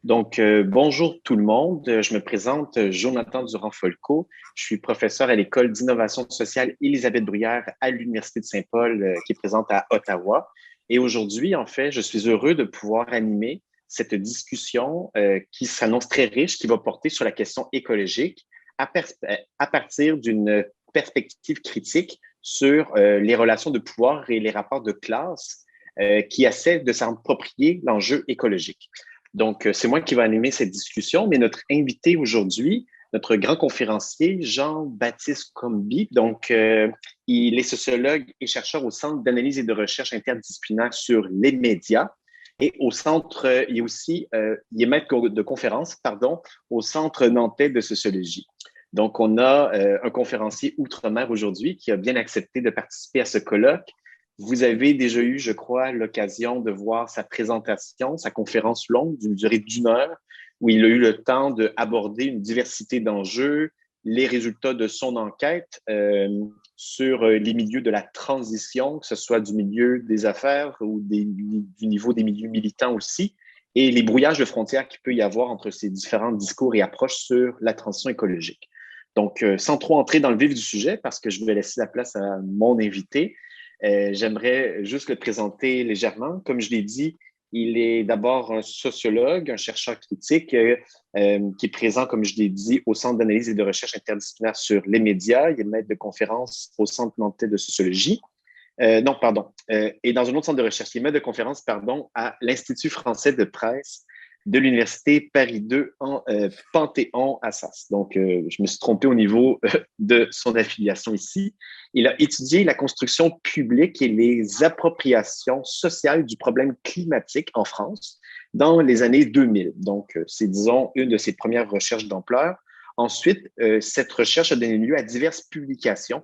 Bonjour tout le monde. Je me présente Jonathan Durand-Folco. Je suis professeur à l'École d'innovation sociale Élisabeth Bruyère à l'Université de Saint-Paul, qui est présente à Ottawa. Et aujourd'hui, en fait, je suis heureux de pouvoir animer cette discussion qui s'annonce très riche, qui va porter sur la question écologique à, à partir d'une perspective critique sur les relations de pouvoir et les rapports de classe qui essaient de s'approprier l'enjeu écologique. C'est moi qui vais animer cette discussion, mais notre invité aujourd'hui, notre grand conférencier, Jean-Baptiste Comby, il est sociologue et chercheur au Centre d'analyse et de recherche interdisciplinaire sur les médias. Et au centre, il est aussi, il est maître de conférence, pardon, au Centre nantais de sociologie. Donc, on a un conférencier outre-mer aujourd'hui qui a bien accepté de participer à ce colloque. Vous avez déjà eu, je crois, l'occasion de voir sa présentation, sa conférence longue d'une durée d'1 heure, où il a eu le temps d'aborder une diversité d'enjeux, les résultats de son enquête sur les milieux de la transition, que ce soit du milieu des affaires ou du niveau des milieux militants aussi, et les brouillages de frontières qu'il peut y avoir entre ces différents discours et approches sur la transition écologique. Sans trop entrer dans le vif du sujet, parce que je vais laisser la place à mon invité, j'aimerais juste le présenter légèrement. Comme je l'ai dit, il est d'abord un sociologue, un chercheur critique qui est présent, comme je l'ai dit, au Centre d'analyse et de recherche interdisciplinaire sur les médias. Il est maître de conférence au Centre nantais de sociologie. Non, pardon. Et dans un autre centre de recherche, il est maître de conférence, pardon, à l'Institut français de presse de l'Université Paris 2 en Panthéon-Assas. Je me suis trompé au niveau de son affiliation ici. Il a étudié la construction publique et les appropriations sociales du problème climatique en France dans les années 2000. C'est, disons, une de ses premières recherches d'ampleur. Ensuite, cette recherche a donné lieu à diverses publications,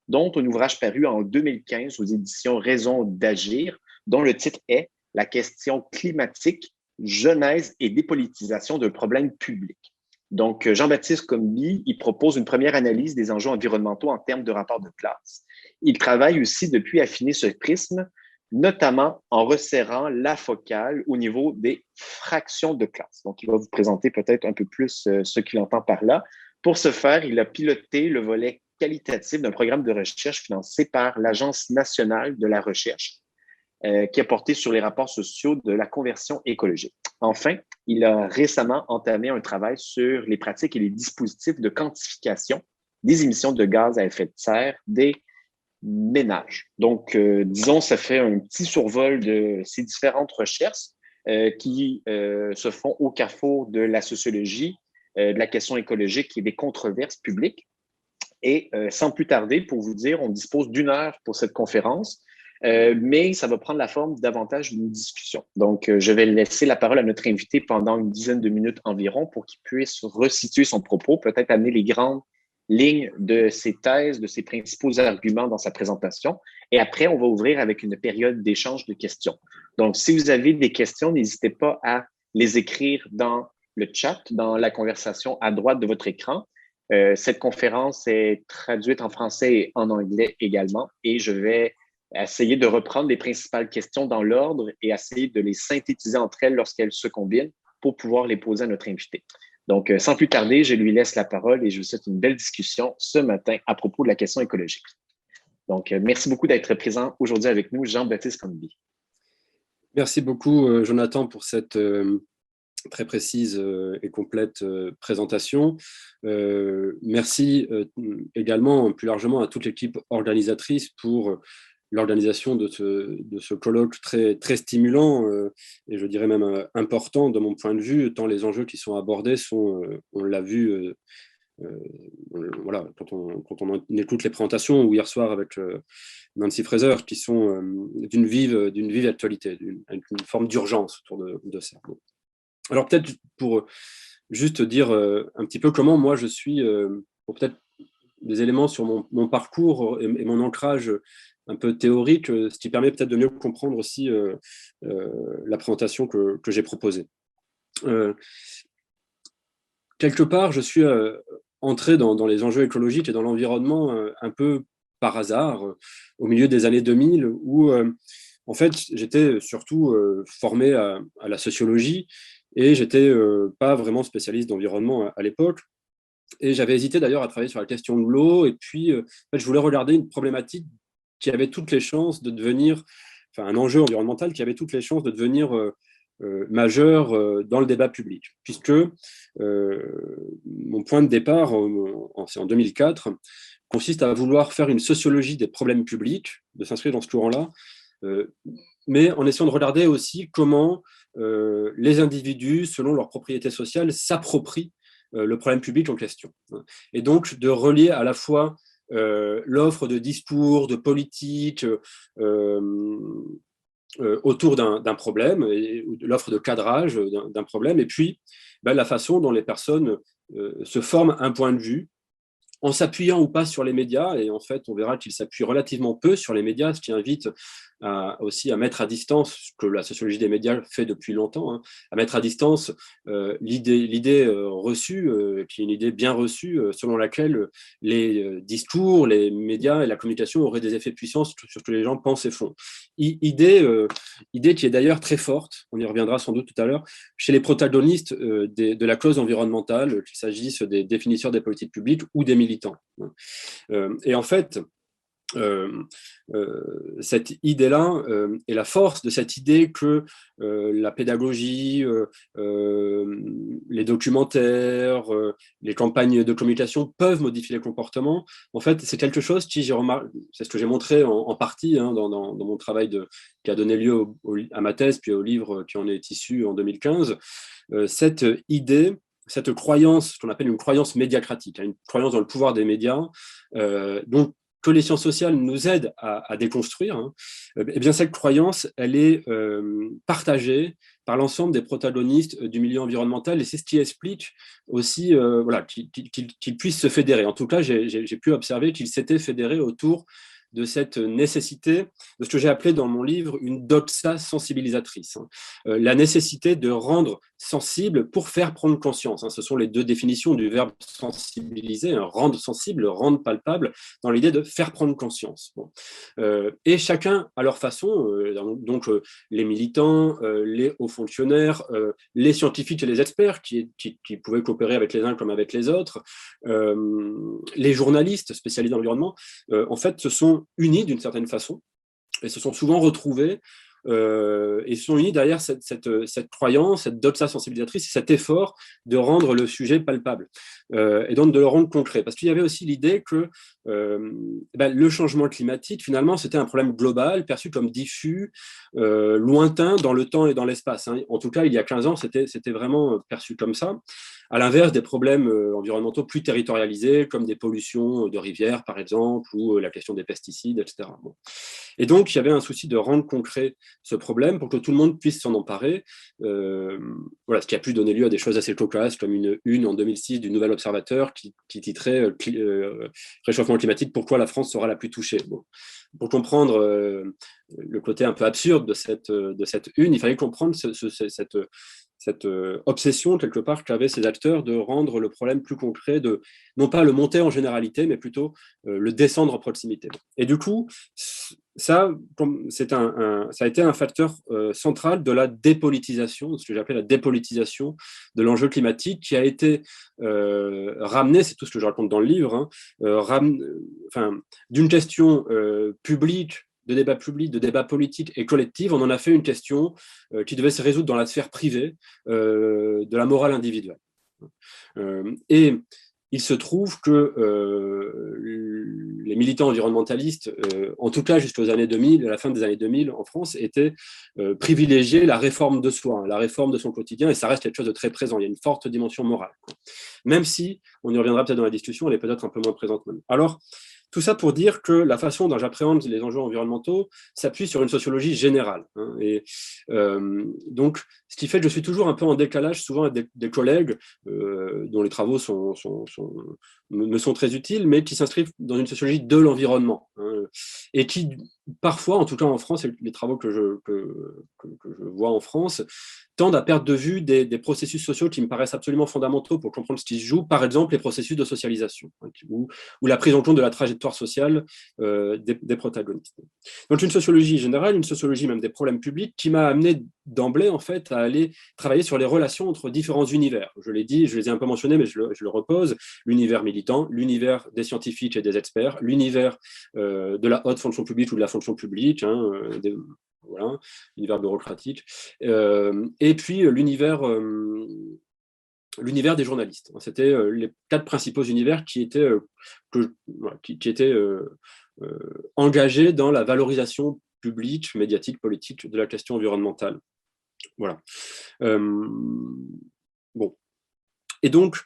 dont un ouvrage paru en 2015 aux éditions Raison d'agir, dont le titre est La question climatique, genèse et dépolitisation d'un problème public. Jean-Baptiste Comby, il propose une première analyse des enjeux environnementaux en termes de rapport de classe. Il travaille aussi depuis affiner ce prisme, notamment en resserrant la focale au niveau des fractions de classe. Donc, il va vous présenter peut-être un peu plus ce qu'il entend par là. Pour ce faire, il a piloté le volet qualitatif d'un programme de recherche financé par l'Agence nationale de la recherche, qui a porté sur les rapports sociaux de la conversion écologique. Enfin, il a récemment entamé un travail sur les pratiques et les dispositifs de quantification des émissions de gaz à effet de serre des ménages. Disons, ça fait un petit survol de ces différentes recherches qui se font au carrefour de la sociologie, de la question écologique et des controverses publiques. Et sans plus tarder, pour vous dire, on dispose d'1 heure pour cette conférence. Mais ça va prendre la forme davantage d'une discussion. Je vais laisser la parole à notre invité pendant une dizaine de minutes environ pour qu'il puisse resituer son propos, peut-être amener les grandes lignes de ses thèses, de ses principaux arguments dans sa présentation. Et après, on va ouvrir avec une période d'échange de questions. Donc, si vous avez des questions, n'hésitez pas à les écrire dans le chat, dans la conversation à droite de votre écran. Cette conférence est traduite en français et en anglais également, et je vais essayer de reprendre les principales questions dans l'ordre et essayer de les synthétiser entre elles lorsqu'elles se combinent pour pouvoir les poser à notre invité. Sans plus tarder, je lui laisse la parole et je vous souhaite une belle discussion ce matin à propos de la question écologique. Merci beaucoup d'être présent aujourd'hui avec nous, Jean-Baptiste Comby. Merci beaucoup, Jonathan, pour cette très précise et complète présentation. Merci également plus largement à toute l'équipe organisatrice pour l'organisation de ce colloque très stimulant et je dirais même important de mon point de vue, tant les enjeux qui sont abordés sont, on l'a vu, voilà, quand on écoute les présentations ou hier soir avec Nancy Fraser, qui sont d'une vive actualité, avec une forme d'urgence autour de ça. Bon. Alors peut-être pour juste dire un petit peu comment moi je suis, pour peut-être des éléments sur mon parcours et mon ancrage un peu théorique, ce qui permet peut-être de mieux comprendre aussi la présentation que j'ai proposée. Quelque part, je suis entré dans les enjeux écologiques et dans l'environnement un peu par hasard, au milieu des années 2000, où en fait, j'étais surtout formé à la sociologie et j'étais pas vraiment spécialiste d'environnement à l'époque. Et j'avais hésité d'ailleurs à travailler sur la question de l'eau. Et puis, en fait, je voulais regarder une problématique qui avait toutes les chances de devenir, enfin, un enjeu environnemental qui avait toutes les chances de devenir majeur dans le débat public. Puisque mon point de départ, c'est en 2004, consiste à vouloir faire une sociologie des problèmes publics, de s'inscrire dans ce courant-là, mais en essayant de regarder aussi comment les individus, selon leurs propriétés sociales, s'approprient le problème public en question. Et donc, de relier à la fois l'offre de discours, de politique autour d'un problème, et l'offre de cadrage d'un problème, et puis la façon dont les personnes se forment un point de vue, en s'appuyant ou pas sur les médias, et en fait, on verra qu'ils s'appuient relativement peu sur les médias, ce qui invite aussi à mettre à distance, ce que la sociologie des médias fait depuis longtemps, hein, à mettre à distance l'idée reçue, qui est une idée bien reçue, selon laquelle les discours, les médias et la communication auraient des effets puissants sur ce que les gens pensent et font. Idée qui est d'ailleurs très forte, on y reviendra sans doute tout à l'heure, chez les protagonistes de la cause environnementale, qu'il s'agisse des définisseurs des politiques publiques ou des militants. Et en fait, cette idée-là et la force de cette idée que la pédagogie, les documentaires, les campagnes de communication peuvent modifier les comportements, en fait, c'est quelque chose qui, c'est ce que j'ai montré en partie hein, dans mon travail qui a donné lieu à ma thèse, puis au livre qui en est issu en 2015, cette idée, cette croyance qu'on appelle une croyance médiacratique, hein, une croyance dans le pouvoir des médias, donc que les sciences sociales nous aident à déconstruire, hein, eh bien cette croyance, elle est partagée par l'ensemble des protagonistes du milieu environnemental, et c'est ce qui explique aussi voilà, qu'ils puissent se fédérer. En tout cas, j'ai pu observer qu'ils s'étaient fédérés autour de cette nécessité, de ce que j'ai appelé dans mon livre une doxa sensibilisatrice. Hein. La nécessité de rendre sensible pour faire prendre conscience. Hein. Ce sont les deux définitions du verbe sensibiliser, hein, rendre sensible, rendre palpable, dans l'idée de faire prendre conscience. Bon. Et chacun à leur façon, donc les militants, les hauts fonctionnaires, les scientifiques et les experts qui pouvaient coopérer avec les uns comme avec les autres, les journalistes spécialisés dans l'environnement, en fait, se sont unis d'une certaine façon et se sont souvent retrouvés et se sont unis derrière cette croyance, cette doxa sensibilisatrice, cet effort de rendre le sujet palpable et donc de le rendre concret. Parce qu'il y avait aussi l'idée que le changement climatique, finalement, c'était un problème global, perçu comme diffus, lointain dans le temps et dans l'espace. Hein. En tout cas, il y a 15 ans, c'était vraiment perçu comme ça, à l'inverse des problèmes environnementaux plus territorialisés, comme des pollutions de rivières, par exemple, ou la question des pesticides, etc. Bon. Et donc, il y avait un souci de rendre concret ce problème pour que tout le monde puisse s'en emparer. Voilà, ce qui a pu donner lieu à des choses assez cocasses, comme une en 2006 du Nouvel Observateur qui titrait Réchauffement climatique, pourquoi la France sera la plus touchée. Bon. Pour comprendre le côté un peu absurde de cette une, il fallait comprendre cette obsession, quelque part, qu'avaient ces acteurs de rendre le problème plus concret, de non pas le monter en généralité, mais plutôt le descendre en proximité. Et du coup, ça a été un facteur central de la dépolitisation, ce que j'appelle la dépolitisation de l'enjeu climatique, qui a été ramené, c'est tout ce que je raconte dans le livre, hein, d'une question publique, de débat politique et collectif, on en a fait une question qui devait se résoudre dans la sphère privée de la morale individuelle. Et il se trouve que les militants environnementalistes, en tout cas jusqu'aux années 2000, à la fin des années 2000 en France, étaient privilégiés la réforme de soi, hein, la réforme de son quotidien, et ça reste quelque chose de très présent. Il y a une forte dimension morale. Même si, on y reviendra peut-être dans la discussion, elle est peut-être un peu moins présente même. Alors, tout ça pour dire que la façon dont j'appréhende les enjeux environnementaux s'appuie sur une sociologie générale. Hein, et donc, ce qui fait que je suis toujours un peu en décalage, souvent avec des collègues dont les travaux me sont très utiles, mais qui s'inscrivent dans une sociologie de l'environnement. Hein, et qui, parfois, en tout cas en France, et les travaux que je vois en France, tendent à perdre de vue des processus sociaux qui me paraissent absolument fondamentaux pour comprendre ce qui se joue, par exemple les processus de socialisation, hein, ou la prise en compte de la trajectoire sociale des protagonistes. Donc une sociologie générale, une sociologie même des problèmes publics, qui m'a amené d'emblée en fait à aller travailler sur les relations entre différents univers. Je l'ai dit, je les ai un peu mentionnés, mais je le repose. L'univers militant, l'univers des scientifiques et des experts, l'univers de la haute fonction publique ou de la fonction publique, voilà, l'univers bureaucratique, et puis l'univers des journalistes. C'était les 4 principaux univers qui étaient, engagés dans la valorisation publique, médiatique, politique de la question environnementale. Voilà. Bon. Et donc,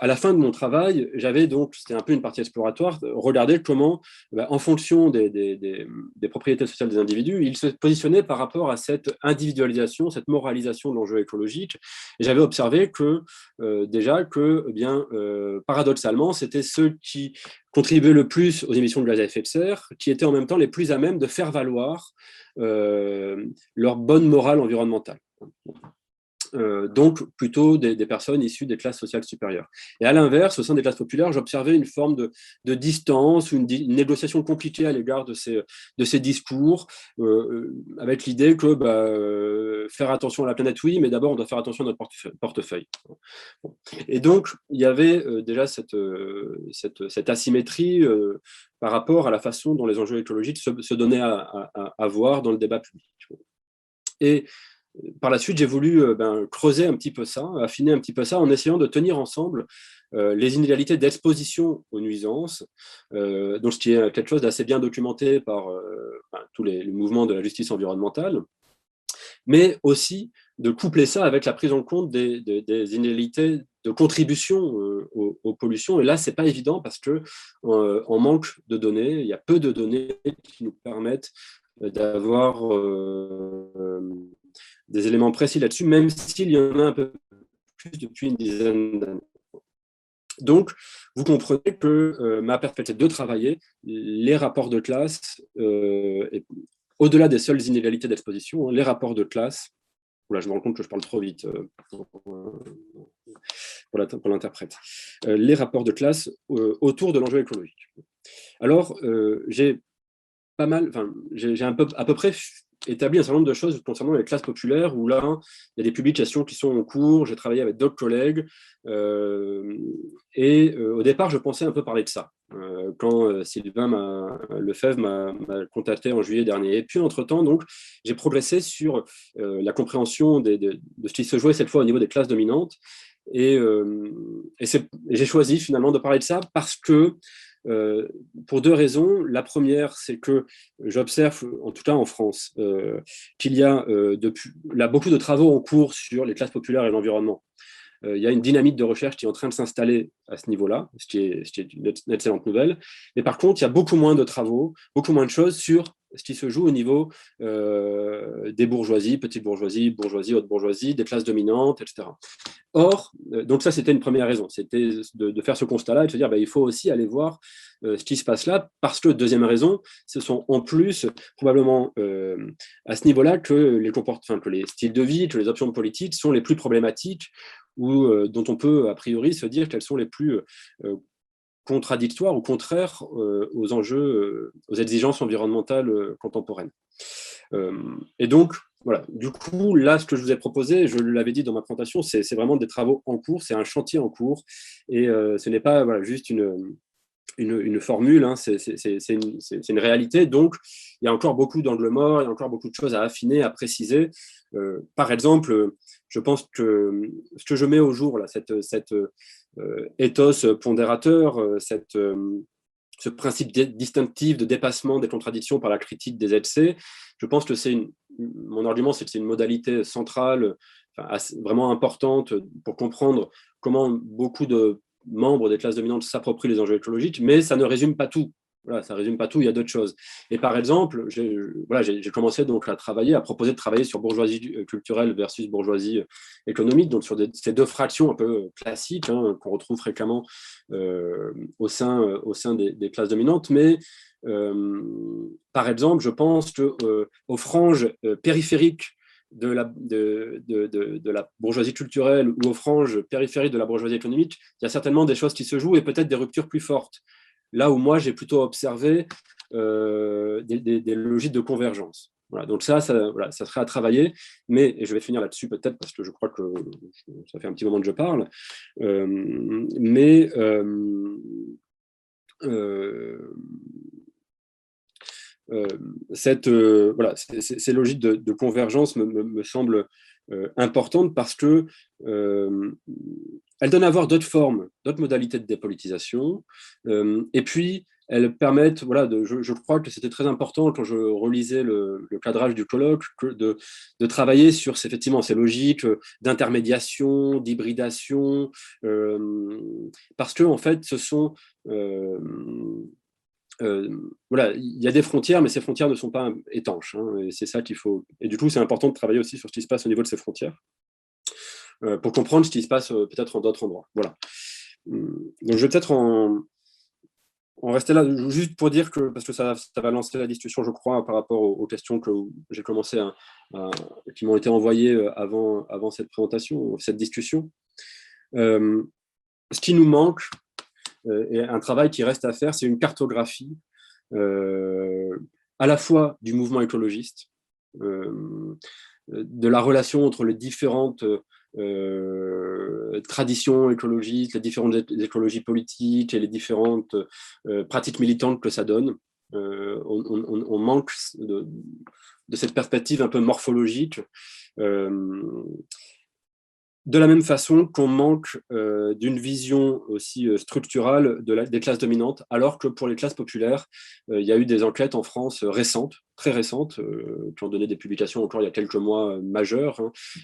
à la fin de mon travail, j'avais donc, c'était un peu une partie exploratoire, regarder comment, en fonction des propriétés sociales des individus, ils se positionnaient par rapport à cette individualisation, cette moralisation de l'enjeu écologique. Et j'avais observé que, déjà, que, paradoxalement, c'était ceux qui contribuaient le plus aux émissions de gaz à effet de serre, qui étaient en même temps les plus à même de faire valoir leur bonne morale environnementale. Donc plutôt des personnes issues des classes sociales supérieures. Et à l'inverse, au sein des classes populaires, j'observais une forme de distance, une négociation compliquée à l'égard de ces discours, avec l'idée que faire attention à la planète, oui, mais d'abord on doit faire attention à notre portefeuille. Et donc il y avait déjà cette asymétrie par rapport à la façon dont les enjeux écologiques se donnaient à voir dans le débat public. Et par la suite, j'ai voulu creuser un petit peu ça, affiner un petit peu ça, en essayant de tenir ensemble les inégalités d'exposition aux nuisances, donc ce qui est quelque chose d'assez bien documenté par tous les mouvements de la justice environnementale, mais aussi de coupler ça avec la prise en compte des inégalités de contribution aux pollutions. Et là, ce n'est pas évident parce qu'on manque de données, il y a peu de données qui nous permettent d'avoir des éléments précis là-dessus, même s'il y en a un peu plus depuis une dizaine d'années. Donc, vous comprenez que ma perspective de travailler les rapports de classe, au-delà des seules inégalités d'exposition, les rapports de classe, là je me rends compte que je parle trop vite pour l'interprète, les rapports de classe autour de l'enjeu écologique. Alors, j'ai à peu près établi un certain nombre de choses concernant les classes populaires, où là, il y a des publications qui sont en cours, j'ai travaillé avec d'autres collègues, et au départ, je pensais un peu parler de ça, quand Sylvain Lefebvre m'a contacté en juillet dernier. Et puis, entre-temps, donc, j'ai progressé sur la compréhension de ce qui se jouait cette fois au niveau des classes dominantes, et j'ai choisi finalement de parler de ça parce que pour 2 raisons. La première, c'est que j'observe, en tout cas en France, qu'il y a beaucoup de travaux en cours sur les classes populaires et l'environnement. Il y a une dynamique de recherche qui est en train de s'installer à ce niveau-là, ce qui est une excellente nouvelle. Mais par contre, il y a beaucoup moins de travaux, beaucoup moins de choses sur ce qui se joue au niveau des bourgeoisies, petites bourgeoisies, bourgeoisie, haute bourgeoisie, des classes dominantes, etc. Or, donc ça, c'était une première raison, c'était de faire ce constat-là et de se dire il faut aussi aller voir ce qui se passe là, parce que, deuxième raison, ce sont en plus probablement à ce niveau-là que les styles de vie, que les options politiques sont les plus problématiques, ou dont on peut a priori se dire qu'elles sont les plus contradictoires ou contraires aux enjeux, aux exigences environnementales contemporaines. Et donc, voilà. Du coup, là, ce que je vous ai proposé, je l'avais dit dans ma présentation, c'est vraiment des travaux en cours, c'est un chantier en cours, et ce n'est pas juste une formule, hein, c'est une réalité. Donc, il y a encore beaucoup d'angles morts, il y a encore beaucoup de choses à affiner, à préciser. Par exemple, je pense que ce que je mets au jour, là, cet ethos pondérateur, ce principe distinctif de dépassement des contradictions par la critique des excès, je pense que mon argument, c'est que c'est une modalité centrale, vraiment importante pour comprendre comment beaucoup de membres des classes dominantes s'approprient les enjeux écologiques, mais ça ne résume pas tout. Voilà, ça ne résume pas tout, il y a d'autres choses. Et par exemple, j'ai commencé donc à proposer de travailler sur bourgeoisie culturelle versus bourgeoisie économique, donc sur ces 2 fractions un peu classiques, hein, qu'on retrouve fréquemment au sein des classes dominantes. Mais par exemple, je pense qu'aux franges périphériques de la bourgeoisie culturelle ou aux franges périphériques de la bourgeoisie économique, il y a certainement des choses qui se jouent et peut-être des ruptures plus fortes. Là où moi, j'ai plutôt observé des logiques de convergence. Voilà, donc ça serait à travailler, mais, et je vais finir là-dessus peut-être, parce que je crois que ça fait un petit moment que je parle, mais ces logiques de convergence me semblent importantes parce que elles donnent à voir d'autres formes, d'autres modalités de dépolitisation, et puis elles permettent, je crois que c'était très important quand je relisais le cadrage du colloque, de travailler sur effectivement ces logiques d'intermédiation, d'hybridation, parce que en fait ce sont il y a des frontières, mais ces frontières ne sont pas étanches. Et c'est ça qu'il faut. Et du coup, c'est important de travailler aussi sur ce qui se passe au niveau de ces frontières pour comprendre ce qui se passe peut-être en d'autres endroits. Voilà. Donc, je vais peut-être en rester là, juste pour dire que, parce que ça va lancer la discussion, je crois, par rapport aux questions que j'ai commencé qui m'ont été envoyées avant cette présentation, cette discussion. Ce qui nous manque, et un travail qui reste à faire, c'est une cartographie à la fois du mouvement écologiste, de la relation entre les différentes traditions écologistes, les différentes écologies politiques et les différentes pratiques militantes que ça donne. On manque de cette perspective un peu morphologique. De la même façon qu'on manque d'une vision aussi structurale des classes dominantes, alors que pour les classes populaires, il y a eu des enquêtes en France récentes, très récentes, qui ont donné des publications encore il y a quelques mois majeures,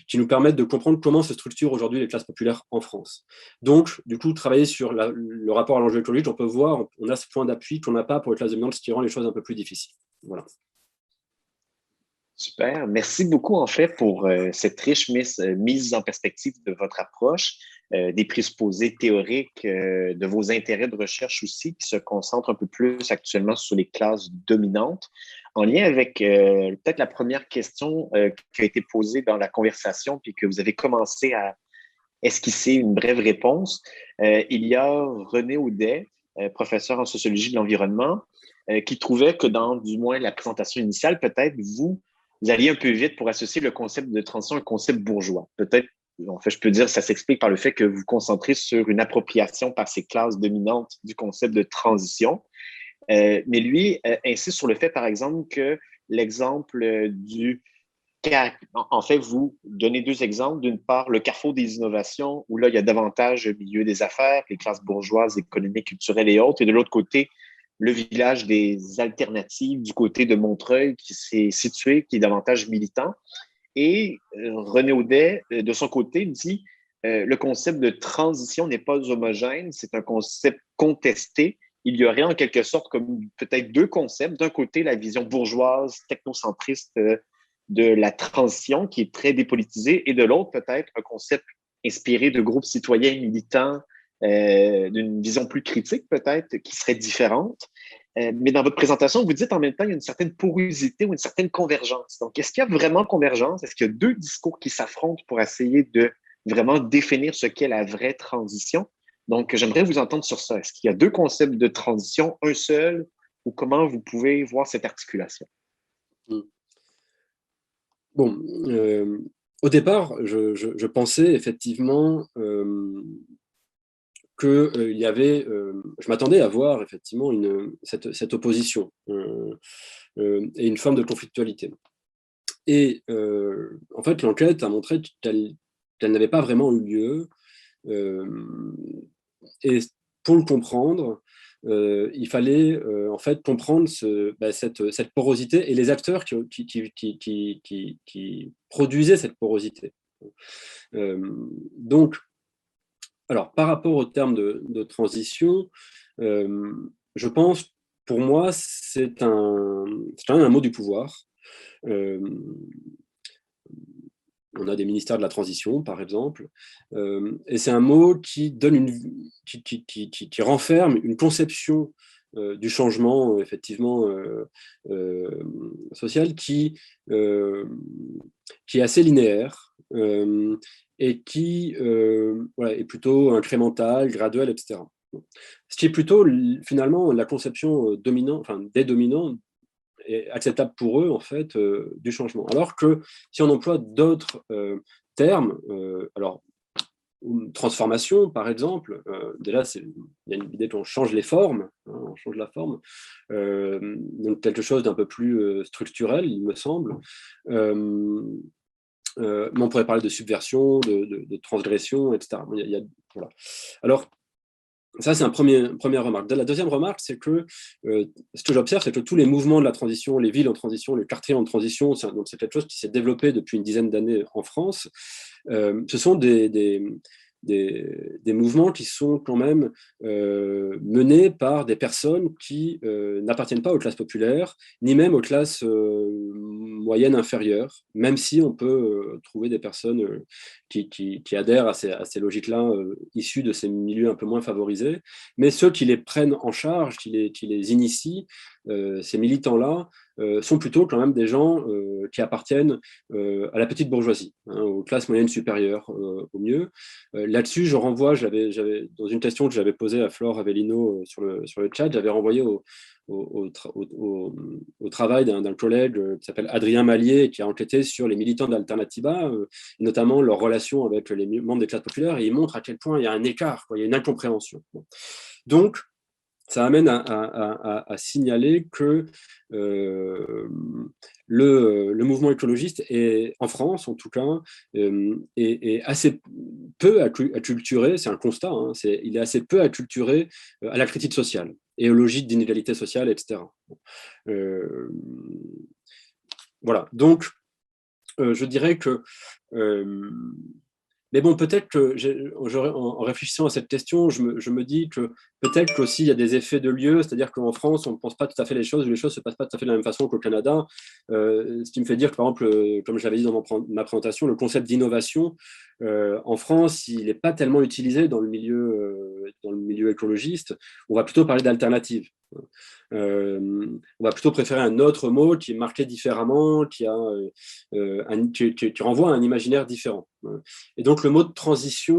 qui nous permettent de comprendre comment se structurent aujourd'hui les classes populaires en France. Donc, du coup, travailler sur le rapport à l'enjeu écologique, on peut voir, on a ce point d'appui qu'on n'a pas pour les classes dominantes, ce qui rend les choses un peu plus difficiles. Voilà. Super. Merci beaucoup, en fait, pour cette riche mise en perspective de votre approche, des présupposés théoriques, de vos intérêts de recherche aussi, qui se concentrent un peu plus actuellement sur les classes dominantes. En lien avec peut-être la première question qui a été posée dans la conversation, puis que vous avez commencé à esquisser une brève réponse, il y a René Audet, professeur en sociologie de l'environnement, qui trouvait que dans, du moins, la présentation initiale, peut-être, vous alliez un peu vite pour associer le concept de transition au concept bourgeois. Peut-être, en fait, je peux dire que ça s'explique par le fait que vous vous concentrez sur une appropriation par ces classes dominantes du concept de transition. Mais lui insiste sur le fait, par exemple, que l'exemple du... En fait, vous donnez deux exemples. D'une part, le carrefour des innovations, où là, il y a davantage le milieu des affaires, les classes bourgeoises, économiques, culturelles et autres. Et de l'autre côté, le village des alternatives du côté de Montreuil qui s'est situé, qui est davantage militant. Et René Audet, de son côté, dit le concept de transition n'est pas homogène, c'est un concept contesté. Il y aurait en quelque sorte comme peut-être deux concepts. D'un côté, la vision bourgeoise, technocentriste de la transition qui est très dépolitisée, et de l'autre, peut-être un concept inspiré de groupes citoyens militants, d'une vision plus critique peut-être, qui serait différente. Mais dans votre présentation, vous dites en même temps qu'il y a une certaine porosité ou une certaine convergence. Donc, est-ce qu'il y a vraiment convergence? Est-ce qu'il y a deux discours qui s'affrontent pour essayer de vraiment définir ce qu'est la vraie transition? Donc, j'aimerais vous entendre sur ça. Est-ce qu'il y a deux concepts de transition, un seul, ou comment vous pouvez voir cette articulation? Bon, au départ, je pensais effectivement qu'il y avait, je m'attendais à voir effectivement cette opposition et une forme de conflictualité. Et en fait, l'enquête a montré qu'elle n'avait pas vraiment eu lieu. Et pour le comprendre, il fallait en fait comprendre cette porosité et les acteurs qui produisaient cette porosité. Donc, alors, par rapport au terme de transition, je pense, pour moi, c'est quand même un mot du pouvoir. On a des ministères de la transition, par exemple, et c'est un mot qui donne qui renferme une conception du changement, effectivement, social qui est assez linéaire et qui est plutôt incrémental, graduel, etc. Ce qui est plutôt, finalement, la conception dominante, enfin, des dominants, est acceptable pour eux, en fait, du changement. Alors que si on emploie d'autres termes, alors, transformation, par exemple, déjà, il y a une idée qu'on change les formes, hein, on change la forme, donc quelque chose d'un peu plus structurel, il me semble. Mais on pourrait parler de subversion, de transgression, etc. Voilà. Alors, ça, c'est première remarque. La deuxième remarque, c'est que ce que j'observe, c'est que tous les mouvements de la transition, les villes en transition, les quartiers en transition, c'est quelque chose qui s'est développé depuis une dizaine d'années en France. Ce sont des mouvements qui sont quand même menés par des personnes qui n'appartiennent pas aux classes populaires, ni même aux classes moyennes inférieures, même si on peut trouver des personnes qui adhèrent à ces logiques-là, issues de ces milieux un peu moins favorisés. Mais ceux qui les prennent en charge, qui les initient, ces militants-là, sont plutôt quand même des gens qui appartiennent à la petite bourgeoisie, hein, aux classes moyennes supérieures au mieux. Là-dessus, je renvoie, dans une question que j'avais posée à Flore Avellino sur le chat, j'avais renvoyé au travail d'un collègue qui s'appelle Adrien Mallier, qui a enquêté sur les militants d'Alternativa, notamment leur relation avec les membres des classes populaires, et il montre à quel point il y a un écart, il y a une incompréhension. Bon. Donc, ça amène à signaler que le mouvement écologiste est, en France en tout cas, est assez peu acculturé, c'est un constat, hein, il est assez peu acculturé à la critique sociale et aux logiques d'inégalité sociale, etc. Voilà, donc je dirais que mais bon, peut-être que, en réfléchissant à cette question, je me dis que peut-être qu'aussi il y a des effets de lieu, c'est-à-dire qu'en France, on ne pense pas tout à fait les choses, ou les choses ne se passent pas tout à fait de la même façon qu'au Canada. Ce qui me fait dire que, par exemple, comme je l'avais dit dans ma présentation, le concept d'innovation, en France, il n'est pas tellement utilisé dans le milieu écologiste. On va plutôt parler d'alternative. On va plutôt préférer un autre mot qui est marqué différemment, qui renvoie à un imaginaire différent. Et donc le mot de transition,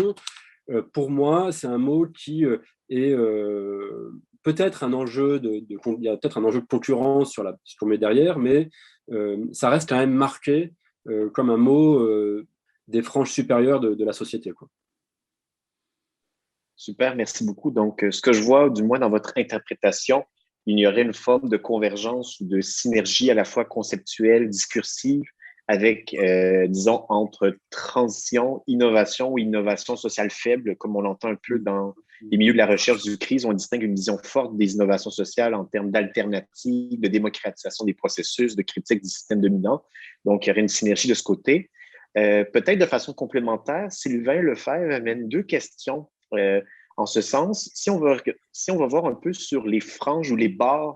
pour moi, c'est un mot qui est peut-être un enjeu il y a peut-être un enjeu de concurrence sur ce qu'on met derrière, mais ça reste quand même marqué comme un mot des franges supérieures de la société, quoi. Super, merci beaucoup. Donc, ce que je vois, du moins dans votre interprétation, il y aurait une forme de convergence ou de synergie à la fois conceptuelle, discursive, avec, disons, entre transition, innovation ou innovation sociale faible, comme on l'entend un peu dans les milieux de la recherche du CRIS, où on distingue une vision forte des innovations sociales en termes d'alternatives, de démocratisation des processus, de critique du système dominant. Donc, il y aurait une synergie de ce côté. Peut-être de façon complémentaire, Sylvain Lefebvre amène deux questions en ce sens. Si on va voir un peu sur les franges ou les barres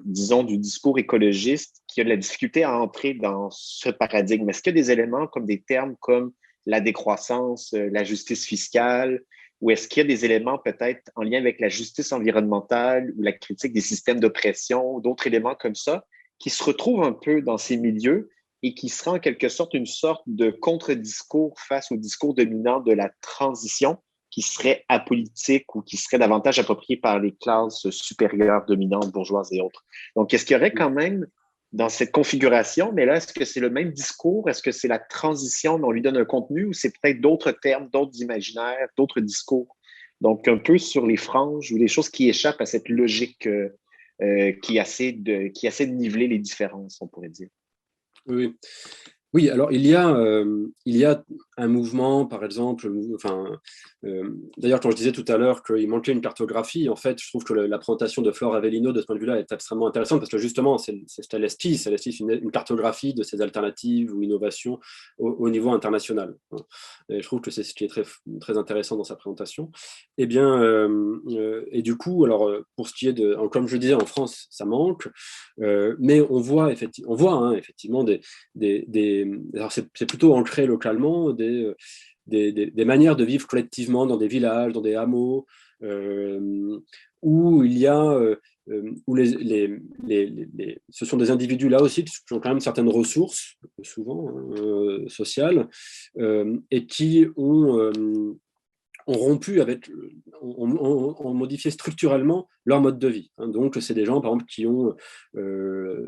disons, du discours écologiste qui a de la difficulté à entrer dans ce paradigme, est-ce qu'il y a des éléments comme des termes comme la décroissance, la justice fiscale, ou est-ce qu'il y a des éléments peut-être en lien avec la justice environnementale ou la critique des systèmes d'oppression, ou d'autres éléments comme ça, qui se retrouvent un peu dans ces milieux et qui sera en quelque sorte une sorte de contre-discours face au discours dominant de la transition qui serait apolitique ou qui serait davantage approprié par les classes supérieures, dominantes, bourgeoises et autres. Donc, est-ce qu'il y aurait quand même dans cette configuration, mais là, est-ce que c'est le même discours? Est-ce que c'est la transition, mais on lui donne un contenu ou c'est peut-être d'autres termes, d'autres imaginaires, d'autres discours? Donc, un peu sur les franges ou les choses qui échappent à cette logique qui essaie de niveler les différences, on pourrait dire. Oui. Oui, alors il y a un mouvement, par exemple, d'ailleurs quand je disais tout à l'heure qu'il manquait une cartographie, en fait, je trouve que la présentation de Flore Avellino de ce point de vue-là est extrêmement intéressante parce que justement, elle esquisse une cartographie de ces alternatives ou innovations au niveau international. Et je trouve que c'est ce qui est très, très intéressant dans sa présentation. Eh bien, et du coup, alors pour ce qui est comme je disais, en France, ça manque, mais on voit effectivement alors c'est plutôt ancré localement, des manières de vivre collectivement dans des villages, dans des hameaux, où il y a, où ce sont des individus là aussi qui ont quand même certaines ressources, souvent sociales, et qui ont ont rompu avec, ont modifié structurellement leur mode de vie. Donc, c'est des gens, par exemple,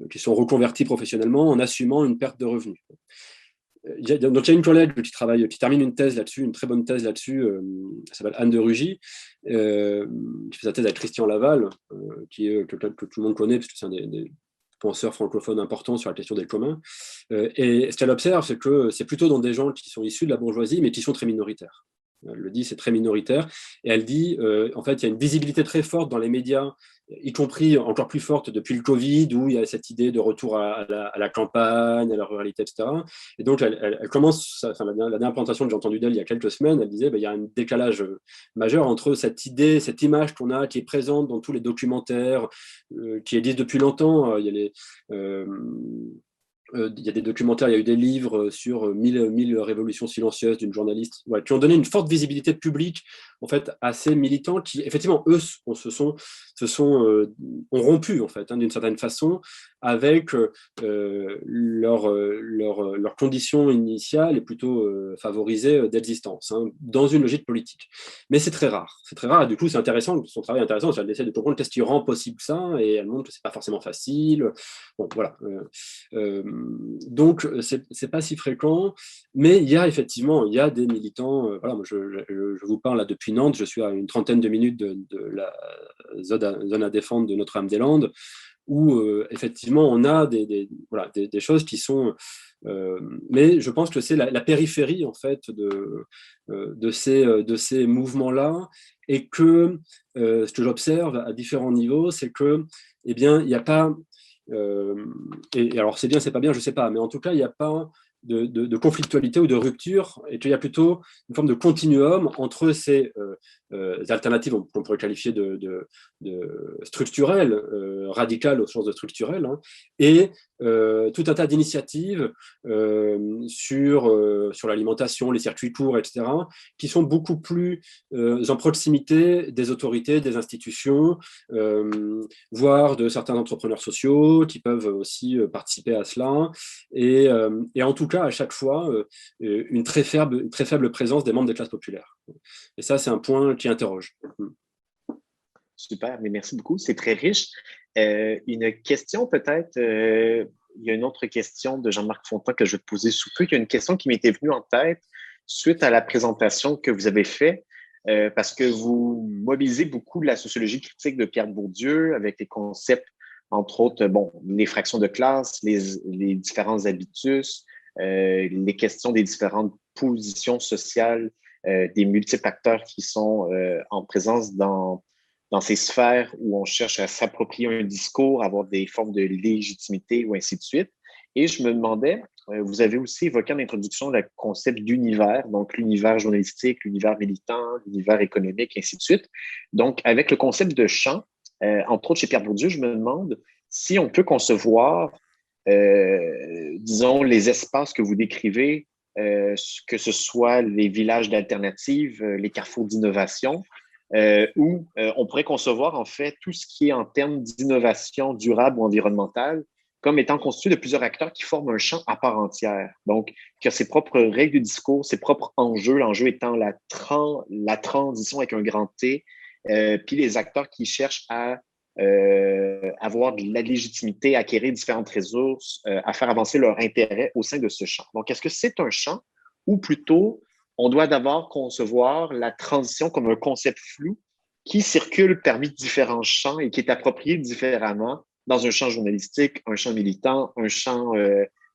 qui sont reconvertis professionnellement en assumant une perte de revenus. Donc, il y a une collègue qui termine une thèse là-dessus, une très bonne thèse là-dessus, elle s'appelle Anne de Rugy, qui fait sa thèse avec Christian Laval, que tout le monde connaît, parce que c'est un des penseurs francophones importants sur la question des communs. Et ce qu'elle observe, c'est que c'est plutôt dans des gens qui sont issus de la bourgeoisie, mais qui sont très minoritaires. Elle le dit, c'est très minoritaire. Et elle dit, en fait, il y a une visibilité très forte dans les médias, y compris encore plus forte depuis le Covid, où il y a cette idée de retour à la campagne, à la ruralité, etc. Et donc, elle commence, enfin, la dernière présentation que j'ai entendue d'elle il y a quelques semaines, elle disait, il y a un décalage majeur entre cette idée, cette image qu'on a, qui est présente dans tous les documentaires, qui existent depuis longtemps. Il y a il y a des documentaires, il y a eu des livres sur 1000 révolutions silencieuses d'une journaliste, qui ont donné une forte visibilité publique en fait, à ces militants qui, effectivement, eux, ont rompu, en fait, d'une certaine façon, avec leur condition initiale et plutôt favorisée d'existence, dans une logique politique. Mais c'est très rare. C'est très rare, et du coup, c'est intéressant, son travail est intéressant, elle essaie de comprendre qu'est-ce qui rend possible ça, et elle montre que c'est pas forcément facile. Bon, voilà. Donc, c'est pas si fréquent, mais il y a effectivement, il y a des militants. Voilà, moi, je vous parle là depuis Nantes, je suis à une trentaine de minutes de la zone à défendre de Notre-Dame-des-Landes, où effectivement, on a des choses qui sont. Mais je pense que c'est la périphérie en fait de ces mouvements-là, et que ce que j'observe à différents niveaux, c'est que, eh bien, il n'y a pas. Et alors, c'est bien, c'est pas bien, je sais pas, mais en tout cas, il n'y a pas de conflictualité ou de rupture, et qu'il y a plutôt une forme de continuum entre ces alternatives qu'on pourrait qualifier de structurelles, radicales au sens de structurelles, et tout un tas d'initiatives sur l'alimentation, les circuits courts, etc., qui sont beaucoup plus en proximité des autorités, des institutions, voire de certains entrepreneurs sociaux qui peuvent aussi participer à cela. Et en tout cas, à chaque fois, une très faible présence des membres des classes populaires. Et ça, c'est un point qui interroge. Super, mais merci beaucoup. C'est très riche. Une question peut-être, il y a une autre question de Jean-Marc Fontan que je vais te poser sous peu. Il y a une question qui m'était venue en tête suite à la présentation que vous avez faite, parce que vous mobilisez beaucoup la sociologie critique de Pierre Bourdieu avec les concepts, entre autres, bon, les fractions de classe, les différents habitus, les questions des différentes positions sociales, des multiples acteurs qui sont en présence dans ces sphères où on cherche à s'approprier un discours, avoir des formes de légitimité ou ainsi de suite. Et je me demandais, vous avez aussi évoqué en introduction le concept d'univers, donc l'univers journalistique, l'univers militant, l'univers économique, ainsi de suite. Donc, avec le concept de champ, entre autres chez Pierre Bourdieu, je me demande si on peut concevoir, disons, les espaces que vous décrivez, que ce soit les villages d'alternatives, les carrefours d'innovation, où on pourrait concevoir en fait tout ce qui est en termes d'innovation durable ou environnementale comme étant constitué de plusieurs acteurs qui forment un champ à part entière. Donc, qui a ses propres règles de discours, ses propres enjeux, l'enjeu étant la transition avec un grand T, puis les acteurs qui cherchent à avoir de la légitimité, à acquérir différentes ressources, à faire avancer leur intérêt au sein de ce champ. Donc, est-ce que c'est un champ ou plutôt on doit d'abord concevoir la transition comme un concept flou qui circule parmi différents champs et qui est approprié différemment dans un champ journalistique, un champ militant, un champ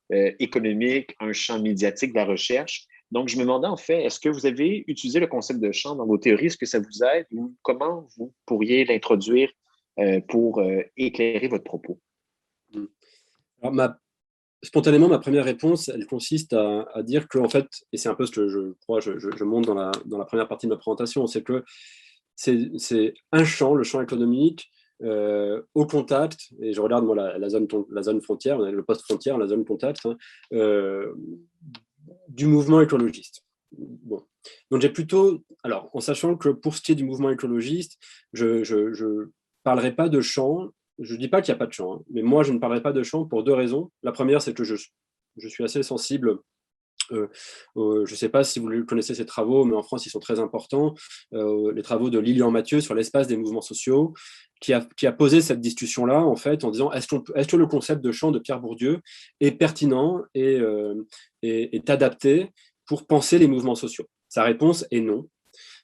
économique, un champ médiatique de la recherche. Donc, je me demandais en fait, est-ce que vous avez utilisé le concept de champ dans vos théories? Est-ce que ça vous aide ou comment vous pourriez l'introduire pour éclairer votre propos? Alors, spontanément, ma première réponse, elle consiste à dire que, en fait, et c'est un peu ce que je crois, je montre dans la première partie de ma présentation, c'est que c'est un champ, le champ économique, au contact, et je regarde moi la zone frontière, le post-frontière, la zone contact, du mouvement écologiste. Bon. Donc j'ai plutôt, alors en sachant que pour ce qui est du mouvement écologiste, je parlerai pas de champ. Je ne dis pas qu'il n'y a pas de champ, mais moi je ne parlerai pas de champ pour deux raisons. La première, c'est que je suis assez sensible Je ne sais pas si vous connaissez ces travaux, mais en France, ils sont très importants. Les travaux de Lilian Mathieu sur l'espace des mouvements sociaux, qui a posé cette discussion-là, en fait, en disant est-ce que le concept de champ de Pierre Bourdieu est pertinent et est adapté pour penser les mouvements sociaux? Sa réponse est non.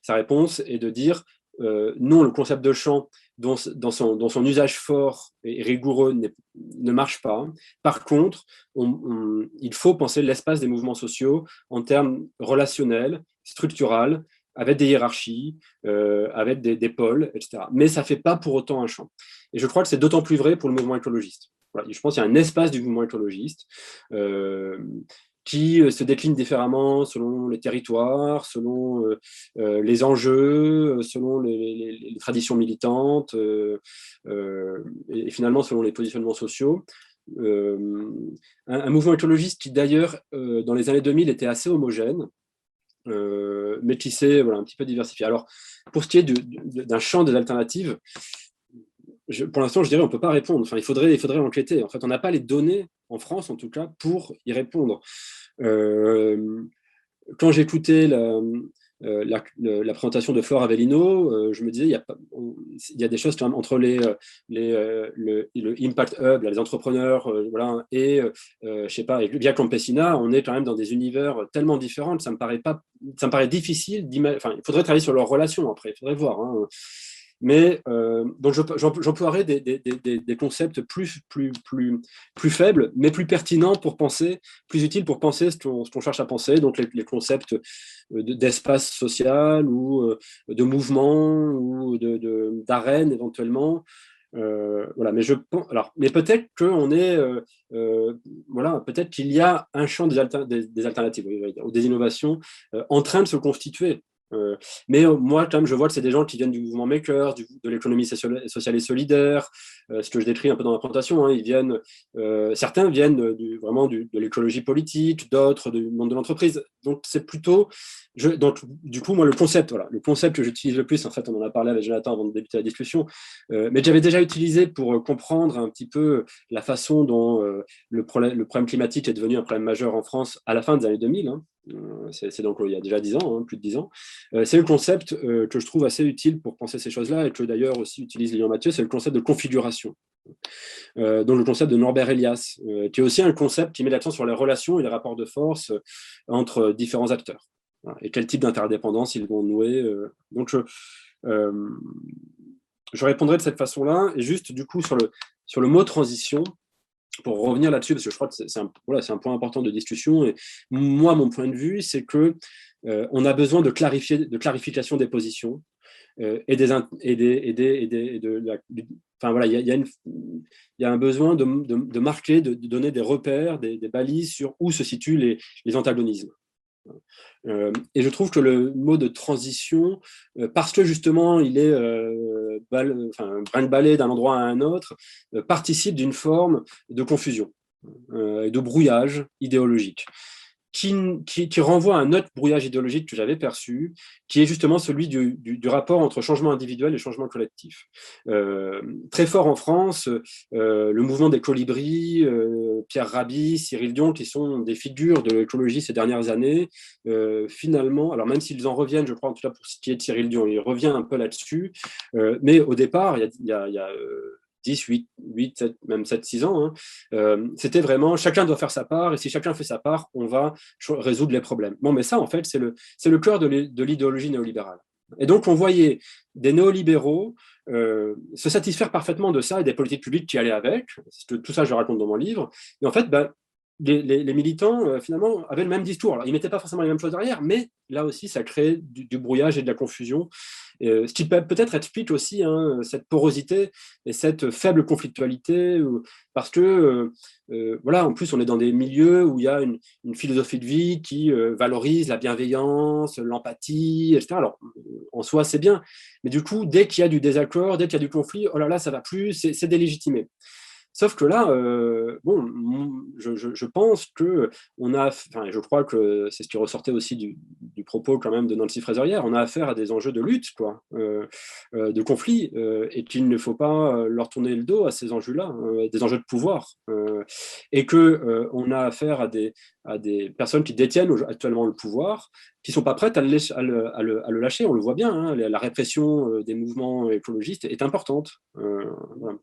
Sa réponse est de dire non, le concept de champ, dans son usage fort et rigoureux, ne marche pas. Par contre, il faut penser l'espace des mouvements sociaux en termes relationnels, structurels, avec des hiérarchies, avec des pôles, etc. Mais ça ne fait pas pour autant un champ. Et je crois que c'est d'autant plus vrai pour le mouvement écologiste. Voilà, je pense qu'il y a un espace du mouvement écologiste qui se décline différemment selon les territoires, selon les enjeux, selon les traditions militantes et finalement selon les positionnements sociaux. Un mouvement écologiste qui d'ailleurs dans les années 2000 était assez homogène, métissé, voilà, un petit peu diversifié. Alors pour ce qui est d'un champ des alternatives, pour l'instant, je dirais on ne peut pas répondre. Enfin, il faudrait enquêter. En fait, on n'a pas les données, en France en tout cas, pour y répondre. Quand j'écoutais la présentation de Flore Avellino, je me disais, il y a des choses quand même entre le Impact Hub, les entrepreneurs, voilà, et je sais pas, et Via Campesina, on est quand même dans des univers tellement différents que ça me paraît difficile d'imaginer. Enfin, il faudrait travailler sur leurs relations après, il faudrait voir. Hein. Mais donc j'emploierais des concepts plus faibles, mais plus pertinents pour penser, plus utiles pour penser ce qu'on cherche à penser. Donc les concepts d'espace social ou de mouvement ou d'arène éventuellement. Voilà, mais mais peut-être qu'on est, voilà, peut-être qu'il y a un champ des alternatives ou des innovations en train de se constituer. Mais moi, quand même, je vois que c'est des gens qui viennent du mouvement maker, de l'économie sociale et solidaire, ce que je décris un peu dans la présentation. Hein, certains viennent vraiment de l'écologie politique, d'autres du monde de l'entreprise. Donc, c'est plutôt. Donc, du coup, moi, le concept que j'utilise le plus, en fait, on en a parlé avec Jonathan avant de débuter la discussion, mais j'avais déjà utilisé pour comprendre un petit peu la façon dont le problème climatique est devenu un problème majeur en France à la fin des années 2000. Hein. C'est donc il y a déjà 10 ans, hein, plus de 10 ans. C'est le concept que je trouve assez utile pour penser ces choses-là et que d'ailleurs aussi utilise Lilian Mathieu, c'est le concept de configuration. Donc le concept de Norbert Elias, qui est aussi un concept qui met l'accent sur les relations et les rapports de force entre différents acteurs. Voilà, et quel type d'interdépendance ils vont nouer. Donc je répondrai de cette façon-là. Et juste du coup sur le mot transition, pour revenir là-dessus, parce que je crois que c'est un point important de discussion, et moi, mon point de vue, c'est que on a besoin de clarification des positions enfin voilà, il y a un besoin de marquer, de donner des repères, des balises sur où se situent les antagonismes. Et je trouve que le mot de transition, parce que justement il est brin-de-balai d'un endroit à un autre, participe d'une forme de confusion, de brouillage idéologique, qui renvoie à un autre brouillage idéologique que j'avais perçu, qui est justement celui du rapport entre changement individuel et changement collectif. Très fort en France, le mouvement des colibris, Pierre Rabhi, Cyril Dion, qui sont des figures de l'écologie ces dernières années, finalement, alors même s'ils en reviennent, je crois en tout cas pour ce qui est de Cyril Dion, il revient un peu là-dessus, mais au départ, il y a 10, 8, 7, même 7, 6 ans, hein, c'était vraiment chacun doit faire sa part, et si chacun fait sa part, on va résoudre les problèmes. Bon, mais ça, en fait, c'est le cœur de l'idéologie néolibérale. Et donc, on voyait des néolibéraux se satisfaire parfaitement de ça et des politiques publiques qui allaient avec. Tout ça, je raconte dans mon livre. Et en fait, les militants, finalement, avaient le même discours. Alors, ils ne mettaient pas forcément les mêmes choses derrière, mais là aussi, ça crée du brouillage et de la confusion. Ce qui peut-être explique aussi cette porosité et cette faible conflictualité, parce que, voilà, en plus, on est dans des milieux où il y a une philosophie de vie qui valorise la bienveillance, l'empathie, etc. Alors, en soi, c'est bien, mais du coup, dès qu'il y a du désaccord, dès qu'il y a du conflit, oh là là, ça ne va plus, c'est délégitimé. Sauf que là, je pense que je crois que c'est ce qui ressortait aussi du propos quand même de Nancy Fraser hier, on a affaire à des enjeux de lutte, quoi, de conflit, et qu'il ne faut pas leur tourner le dos à ces enjeux-là, des enjeux de pouvoir, et qu'on a affaire à des personnes qui détiennent actuellement le pouvoir, qui ne sont pas prêtes à le lâcher. On le voit bien, hein, la répression des mouvements écologistes est importante. Voilà.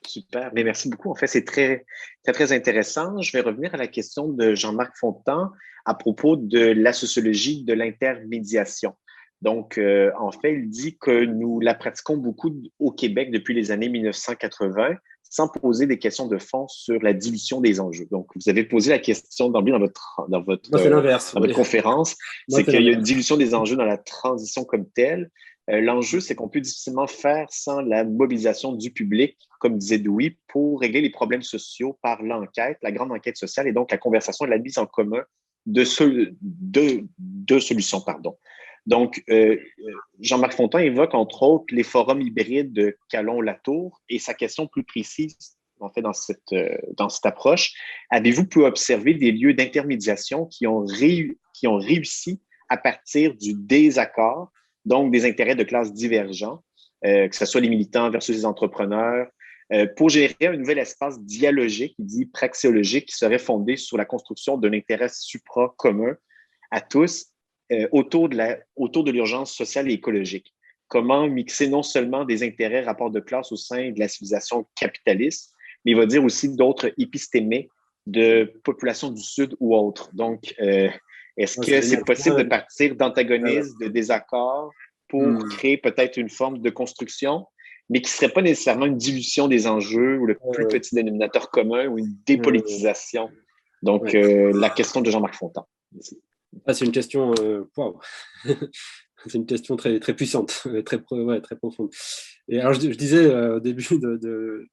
Super. Bien, merci beaucoup. En fait, c'est très, très, très intéressant. Je vais revenir à la question de Jean-Marc Fontan à propos de la sociologie de l'intermédiation. Donc, en fait, il dit que nous la pratiquons beaucoup au Québec depuis les années 1980 sans poser des questions de fond sur la dilution des enjeux. Donc, vous avez posé la question d'emblée Moi, c'est l'inverse. dans votre conférence, Moi, c'est qu'il y a une dilution des enjeux dans la transition comme telle. L'enjeu, c'est qu'on peut difficilement faire sans la mobilisation du public, comme disait Dewey, pour régler les problèmes sociaux par l'enquête, la grande enquête sociale, et donc la conversation et la mise en commun de solutions. Pardon. Donc, Jean-Marc Fontan évoque entre autres les forums hybrides de Calon-Latour et sa question plus précise, en fait, dans cette approche. Avez-vous pu observer des lieux d'intermédiation qui ont réussi à partir du désaccord, donc des intérêts de classes divergents, que ce soit les militants versus les entrepreneurs, pour gérer un nouvel espace dialogique, il dit praxéologique, qui serait fondé sur la construction d'un intérêt supra-commun à tous autour de l'urgence sociale et écologique. Comment mixer non seulement des intérêts, rapports de classe au sein de la civilisation capitaliste, mais il va dire aussi d'autres épistémés de populations du Sud ou autres. Donc, est-ce que c'est possible de partir d'antagonismes, de désaccords pour créer peut-être une forme de construction, mais qui ne serait pas nécessairement une dilution des enjeux ou le plus petit dénominateur commun ou une dépolitisation? Donc, la question de Jean-Marc Fontan. Ah, c'est une question, wow. C'est une question très, très puissante, très profonde. Et alors, je disais au début de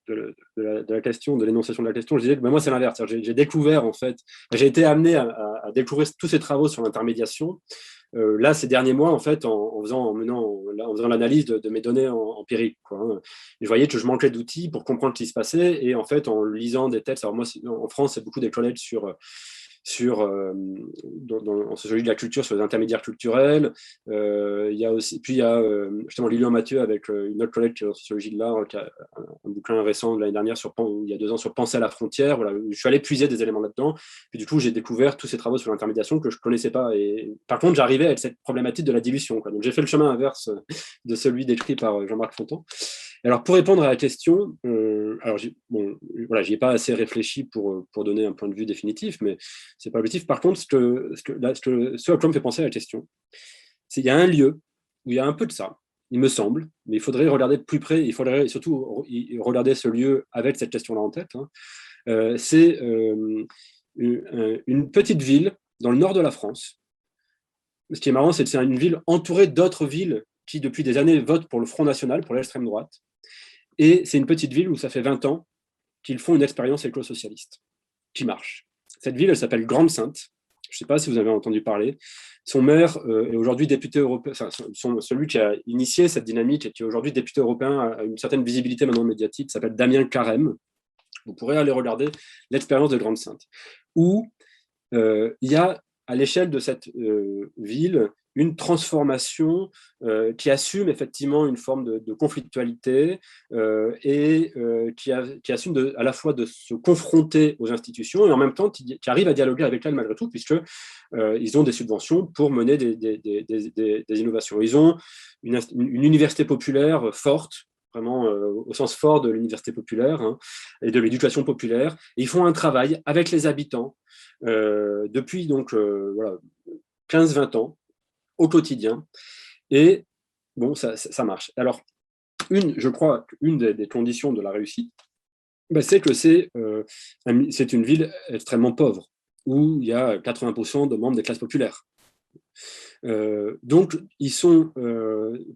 la question, de l'énonciation de la question, je disais que moi, c'est l'inverse. J'ai découvert, en fait, j'ai été amené à découvrir tous ces travaux sur l'intermédiation. Là, ces derniers mois, en fait, en faisant l'analyse de mes données empiriques, quoi, hein. Je voyais que je manquais d'outils pour comprendre ce qui se passait. Et en fait, en lisant des textes, alors moi, en France, c'est beaucoup des collèges en sociologie de la culture, sur les intermédiaires culturels. Il y a aussi, puis il y a justement Lilian Mathieu avec une autre collègue qui est en sociologie de l'art, qui a un bouquin récent de l'année dernière, il y a 2 ans, sur Penser à la frontière. Voilà, je suis allé puiser des éléments là-dedans. Puis du coup, j'ai découvert tous ces travaux sur l'intermédiation que je ne connaissais pas. Et par contre, j'arrivais avec cette problématique de la dilution, quoi. Donc j'ai fait le chemin inverse de celui décrit par Jean-Marc Fontan. Alors, pour répondre à la question, j'y ai pas assez réfléchi pour donner un point de vue définitif, mais c'est pas objectif. Par contre, ce à quoi me fait penser la question, c'est qu'il y a un lieu où il y a un peu de ça, il me semble, mais il faudrait regarder de plus près, il faudrait surtout regarder ce lieu avec cette question-là en tête, hein. C'est une petite ville dans le nord de la France. Ce qui est marrant, c'est que c'est une ville entourée d'autres villes qui, depuis des années, votent pour le Front National, pour l'extrême droite. Et c'est une petite ville où ça fait 20 ans qu'ils font une expérience éco-socialiste qui marche. Cette ville, elle s'appelle Grande-Synthe. Je ne sais pas si vous avez entendu parler. Son maire est aujourd'hui député européen, celui qui a initié cette dynamique et qui est aujourd'hui député européen, a une certaine visibilité maintenant médiatique, s'appelle Damien Carême. Vous pourrez aller regarder l'expérience de Grande-Synthe, où il y a à l'échelle de cette ville une transformation qui assume effectivement une forme de conflictualité et qui assume à la fois de se confronter aux institutions et en même temps qui arrive à dialoguer avec elles malgré tout, puisqu'ils ont des subventions pour mener des innovations. Ils ont une université populaire forte, vraiment au sens fort de l'université populaire, hein, et de l'éducation populaire. Et ils font un travail avec les habitants depuis donc 15-20 ans au quotidien. Et bon, ça marche. Alors, je crois qu'une des conditions de la réussite, c'est que c'est une ville extrêmement pauvre, où il y a 80% de membres des classes populaires. Donc,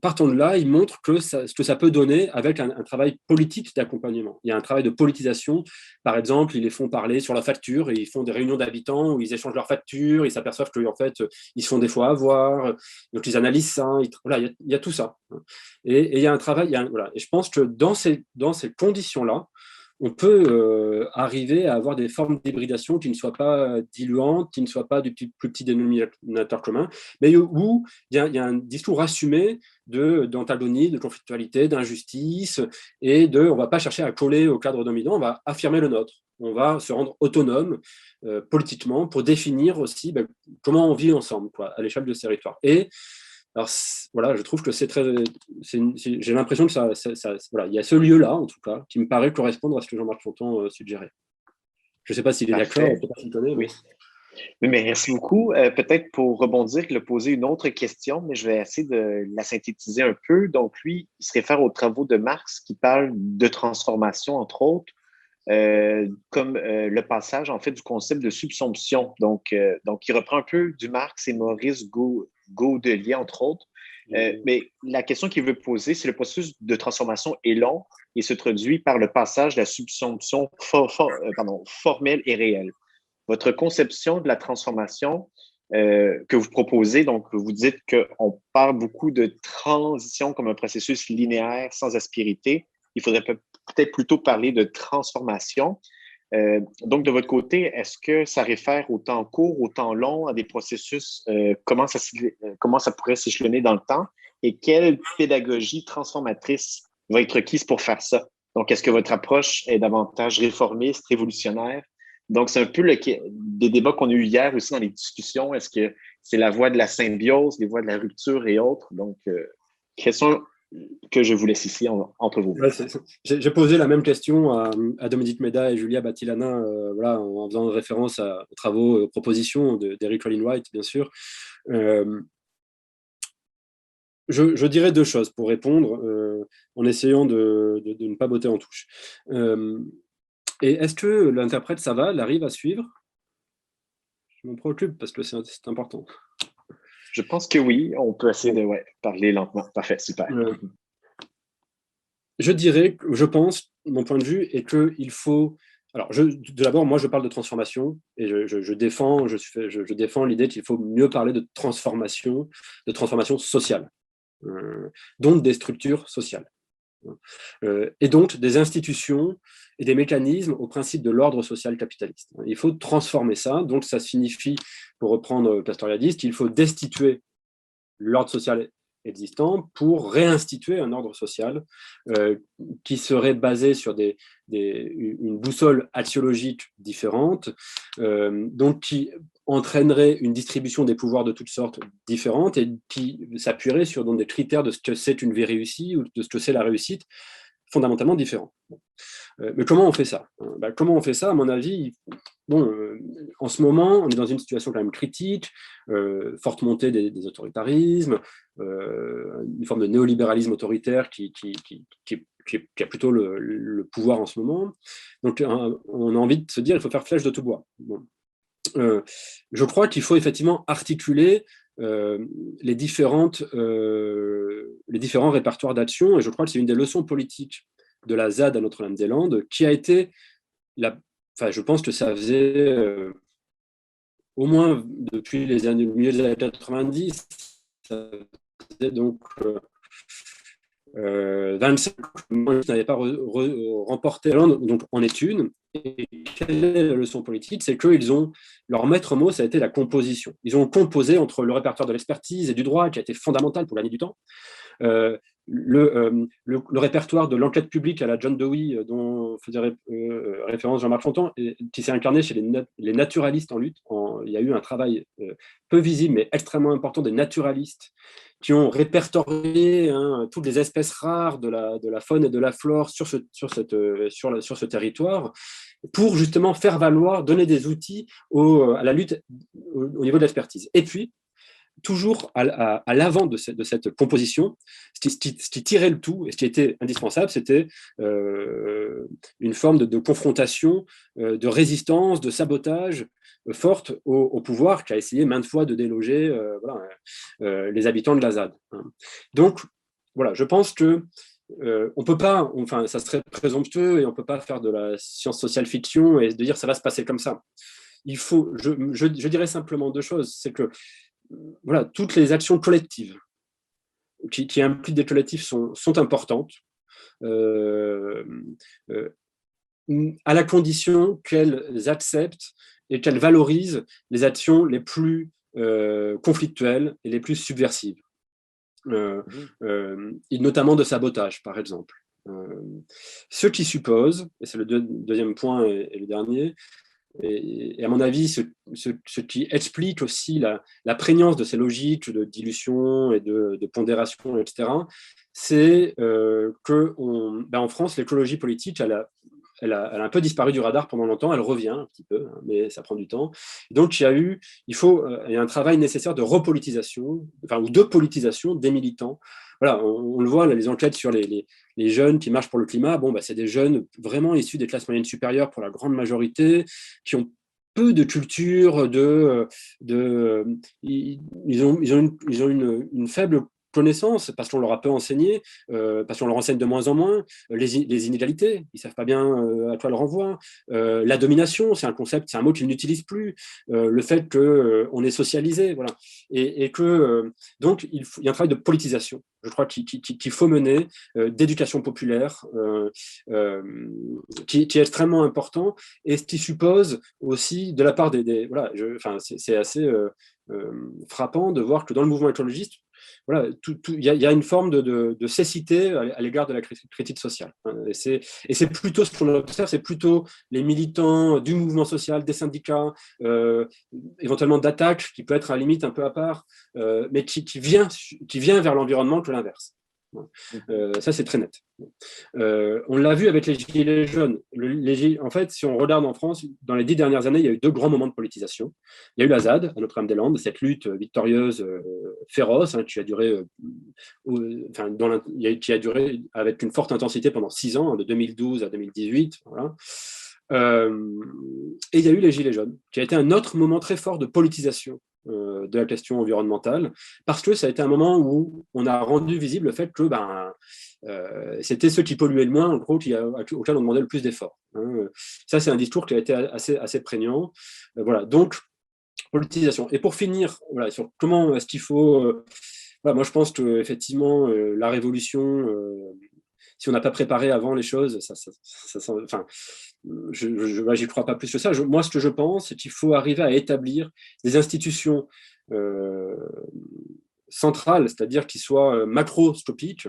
partant de là, ils montrent ce que ça peut donner avec un travail politique d'accompagnement. Il y a un travail de politisation. Par exemple, ils les font parler sur la facture et ils font des réunions d'habitants où ils échangent leurs factures, ils s'aperçoivent qu'en fait, ils se font des fois avoir. Donc, ils analysent ça. Il y a tout ça. Et il y a un travail. Et je pense que dans ces conditions-là, on peut arriver à avoir des formes d'hybridation qui ne soient pas diluantes, qui ne soient pas du plus petit dénominateur commun, mais où il y a un discours assumé d'antagonie, de conflictualité, d'injustice, et on ne va pas chercher à coller au cadre dominant, on va affirmer le nôtre. On va se rendre autonome politiquement pour définir aussi comment on vit ensemble à l'échelle de ce territoire. Et alors, voilà, je trouve que j'ai l'impression que voilà, il y a ce lieu-là, en tout cas, qui me paraît correspondre à ce que Jean-Marc Fontan suggérait. Je ne sais pas s'il est d'accord, je ne sais pas s'il connaît. Oui. Oui, mais merci beaucoup. Peut-être pour rebondir, il a posé une autre question, mais je vais essayer de la synthétiser un peu. Donc, lui, il se réfère aux travaux de Marx qui parlent de transformation, entre autres, comme le passage, en fait, du concept de subsomption. Donc, il reprend un peu du Marx et Maurice Godelier, entre autres. Mais la question qu'il veut poser, c'est le processus de transformation est long et se traduit par le passage de la subsomption formelle et réelle. Votre conception de la transformation que vous proposez, donc vous dites qu'on parle beaucoup de transition comme un processus linéaire sans aspérité. Il faudrait peut-être plutôt parler de transformation. Donc, de votre côté, est-ce que ça réfère au temps court, au temps long, à des processus, comment ça pourrait s'échelonner dans le temps et quelle pédagogie transformatrice va être requise pour faire ça? Donc, est-ce que votre approche est davantage réformiste, révolutionnaire? Donc, c'est un peu des débats qu'on a eu hier aussi dans les discussions. Est-ce que c'est la voie de la symbiose, les voies de la rupture et autres? Donc, question que je vous laisse ici entre vous. Ouais, j'ai posé la même question à Dominique Méda et Julia Battilana, voilà, en faisant référence aux travaux, aux propositions d'Eric Colin Wright, bien sûr. Je dirais deux choses pour répondre, en essayant de ne pas botter en touche. Et est-ce que l'interprète Saval arrive à suivre? Je me préoccupe parce que c'est important. Je pense que oui, on peut essayer de parler lentement. Parfait, super. Je dirais, je pense, mon point de vue est qu'il faut... Alors, d'abord, moi, je parle de transformation et je défends l'idée qu'il faut mieux parler de transformation sociale, donc des structures sociales. Et donc des institutions et des mécanismes au principe de l'ordre social capitaliste. Il faut transformer ça, donc ça signifie, pour reprendre Castoriadis, qu'il faut destituer l'ordre social existant pour réinstituer un ordre social qui serait basé sur une boussole axiologique différente, donc qui entraînerait une distribution des pouvoirs de toutes sortes différentes et qui s'appuierait sur des critères de ce que c'est une vie réussie ou de ce que c'est la réussite fondamentalement différents. Mais comment on fait ça? Comment on fait ça, à mon avis? En ce moment, on est dans une situation quand même critique, forte montée des autoritarismes, une forme de néolibéralisme autoritaire qui a plutôt le pouvoir en ce moment. Donc, on a envie de se dire il faut faire flèche de tout bois. Bon. Je crois qu'il faut effectivement articuler les différents répertoires d'action, et je crois que c'est une des leçons politiques de la ZAD à Notre-Dame-des-Landes, qui a été, je pense que ça faisait au moins depuis le milieu des années 90, ça faisait donc 25 ans qui n'avaient pas remporté donc en études. Et quelle est la leçon politique? C'est que leur maître mot, ça a été la composition. Ils ont composé entre le répertoire de l'expertise et du droit, qui a été fondamental pour gagner du temps, le répertoire de l'enquête publique à la John Dewey, dont faisait référence Jean-Marc Fontan, qui s'est incarné chez les naturalistes en lutte. Il y a eu un travail peu visible, mais extrêmement important des naturalistes qui ont répertorié toutes les espèces rares de la faune et de la flore sur ce territoire, pour justement faire valoir, donner des outils à la lutte au niveau de l'expertise. Et puis, toujours à l'avant de cette composition, ce qui tirait le tout et ce qui était indispensable, c'était une forme de confrontation, de résistance, de sabotage forte au pouvoir qui a essayé maintes fois de déloger les habitants de la ZAD. Donc, voilà, je pense que on peut pas, ça serait présomptueux et on peut pas faire de la science sociale fiction et de dire ça va se passer comme ça. Il faut, je dirais simplement deux choses, c'est que voilà, toutes les actions collectives qui impliquent des collectifs sont importantes. à la condition qu'elles acceptent et qu'elles valorisent les actions les plus conflictuelles et les plus subversives, notamment de sabotage, par exemple. Ce qui suppose, et c'est le deuxième point et le dernier, et à mon avis, ce qui explique aussi la prégnance de ces logiques de dilution et de pondération, etc., c'est qu'en France, l'écologie politique, elle a un peu disparu du radar pendant longtemps, elle revient un petit peu, hein, mais ça prend du temps. Et donc, il y a un travail nécessaire de repolitisation, ou de politisation des militants. Voilà, on le voit, là, les enquêtes sur les jeunes qui marchent pour le climat, c'est des jeunes vraiment issus des classes moyennes supérieures pour la grande majorité, qui ont peu de culture, ils ont une faible connaissance, parce qu'on leur a peu enseigné, parce qu'on leur enseigne de moins en moins, les inégalités, ils ne savent pas bien à quoi leur renvoie, la domination, c'est un concept, c'est un mot qu'ils n'utilisent plus, le fait qu'on est socialisé, voilà, et que donc il y a un travail de politisation, je crois, qu'il faut mener, d'éducation populaire, qui est extrêmement important, et ce qui suppose aussi de la part voilà, c'est assez frappant de voir que dans le mouvement écologiste, voilà, il y a une forme de cécité à l'égard de la critique sociale. Et c'est plutôt ce qu'on observe, c'est plutôt les militants du mouvement social, des syndicats, éventuellement d'attaque, qui peut être à la limite un peu à part, mais qui vient vers l'environnement que l'inverse. Ça, c'est très net. On l'a vu avec les Gilets jaunes. En fait, si on regarde en France, dans les 10 dernières années, il y a eu 2 grands moments de politisation. Il y a eu la ZAD, à Notre-Dame-des-Landes, cette lutte victorieuse, féroce, hein, qui a duré avec une forte intensité pendant 6 ans, hein, de 2012 à 2018. Voilà. Et il y a eu les Gilets jaunes, qui a été un autre moment très fort de politisation de la question environnementale, parce que ça a été un moment où on a rendu visible le fait que c'était ceux qui polluaient le moins, en gros, auxquels on demandait le plus d'efforts. Hein. Ça, c'est un discours qui a été assez prégnant. Voilà, donc, politisation. Et pour finir, voilà, sur comment est-ce qu'il faut... voilà, moi, je pense qu'effectivement, la révolution, si on n'a pas préparé avant les choses, enfin, j'y crois pas plus que ça. Moi, ce que je pense, c'est qu'il faut arriver à établir des institutions centrales, c'est-à-dire qui soient macroscopiques.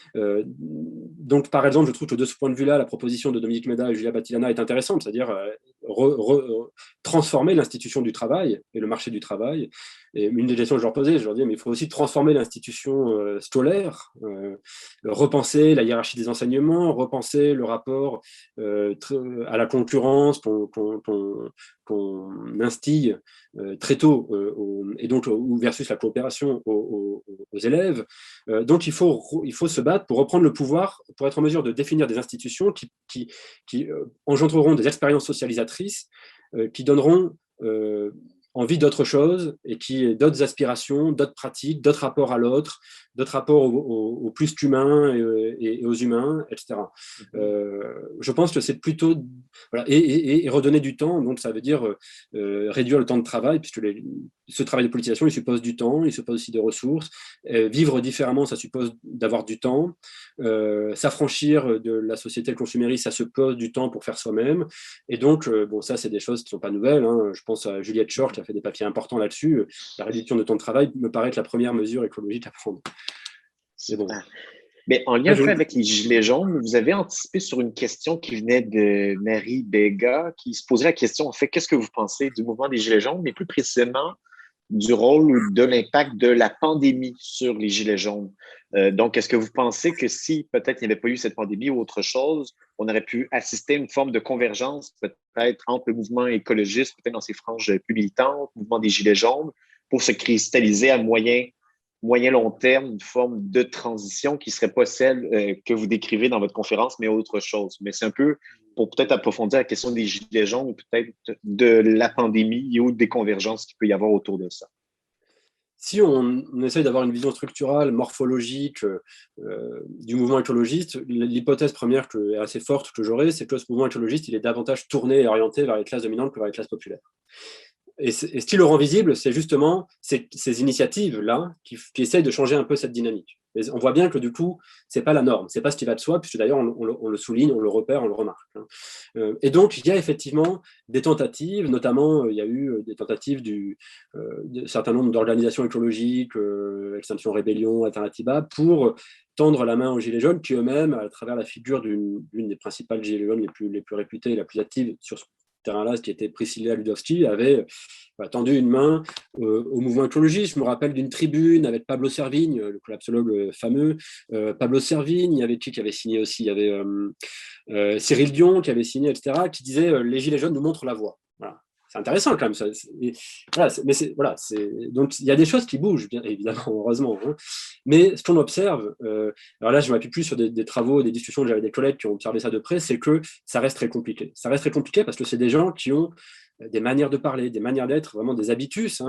Donc, par exemple, je trouve que de ce point de vue-là, la proposition de Dominique Méda et Julia Battilana est intéressante, c'est-à-dire transformer l'institution du travail et le marché du travail. Et une des questions que je leur posais, je leur disais, mais il faut aussi transformer l'institution scolaire, repenser la hiérarchie des enseignements, repenser le rapport à la concurrence qu'on instille très tôt, et donc versus la coopération aux élèves. Donc, il faut se battre pour reprendre le pouvoir, pour être en mesure de définir des institutions qui engendreront des expériences socialisatrices, qui donneront envie d'autre chose et d'autres aspirations, d'autres pratiques, d'autres rapports à l'autre, d'autres rapports au plus qu'humain et aux humains, etc. Je pense que c'est plutôt... Voilà, et redonner du temps, donc ça veut dire réduire le temps de travail, puisque ce travail de politisation, il suppose du temps, il suppose aussi des ressources. Vivre différemment, ça suppose d'avoir du temps. S'affranchir de la société consumériste, ça suppose du temps pour faire soi-même. Et donc, ça, c'est des choses qui ne sont pas nouvelles. Hein. Je pense à Juliette Schor, qui a fait des papiers importants là-dessus. La réduction de temps de travail me paraît être la première mesure écologique à prendre. C'est bon. Mais en lien avec les Gilets jaunes, vous avez anticipé sur une question qui venait de Marie Béga, qui se posait la question, en fait, qu'est-ce que vous pensez du mouvement des Gilets jaunes, mais plus précisément du rôle ou de l'impact de la pandémie sur les Gilets jaunes? Donc, est-ce que vous pensez que si peut-être il n'y avait pas eu cette pandémie ou autre chose, on aurait pu assister à une forme de convergence peut-être entre le mouvement écologiste, peut-être dans ses franges plus militantes, le mouvement des Gilets jaunes, pour se cristalliser à moyen-long terme, une forme de transition qui ne serait pas celle que vous décrivez dans votre conférence, mais autre chose. Mais c'est un peu pour peut-être approfondir la question des Gilets jaunes ou peut-être de la pandémie ou des convergences qu'il peut y avoir autour de ça. Si on essaye d'avoir une vision structurale, morphologique du mouvement écologiste, l'hypothèse première est assez forte que j'aurais, c'est que ce mouvement écologiste, il est davantage tourné et orienté vers les classes dominantes que vers les classes populaires. et ce qui le rend visible, c'est justement ces initiatives-là qui essayent de changer un peu cette dynamique. Mais on voit bien que du coup, ce n'est pas la norme, ce n'est pas ce qui va de soi, puisque d'ailleurs on le souligne, on le repère, on le remarque. Et donc, il y a effectivement des tentatives, notamment il y a eu des tentatives d'un certain nombre d'organisations écologiques, Extinction Rébellion, Alternativa, pour tendre la main aux Gilets jaunes, qui eux-mêmes, à travers la figure d'une des principales Gilets jaunes les plus réputées et la plus active sur ce terrain-là, qui était Priscilla Ludowski, avait tendu une main au mouvement écologiste. Je me rappelle d'une tribune avec Pablo Servigne, le collapsologue fameux. Pablo Servigne, il y avait qui avait signé aussi? Il y avait Cyril Dion qui avait signé, etc., qui disait les Gilets jaunes nous montrent la voie. Voilà. C'est intéressant quand même. Ça. Voilà, donc il y a des choses qui bougent, bien évidemment, heureusement. Hein. Mais ce qu'on observe, alors là je m'appuie plus sur des travaux, des discussions que j'avais avec des collègues qui ont observé ça de près, c'est que ça reste très compliqué. Ça reste très compliqué parce que c'est des gens qui ont des manières de parler, des manières d'être, vraiment des habitus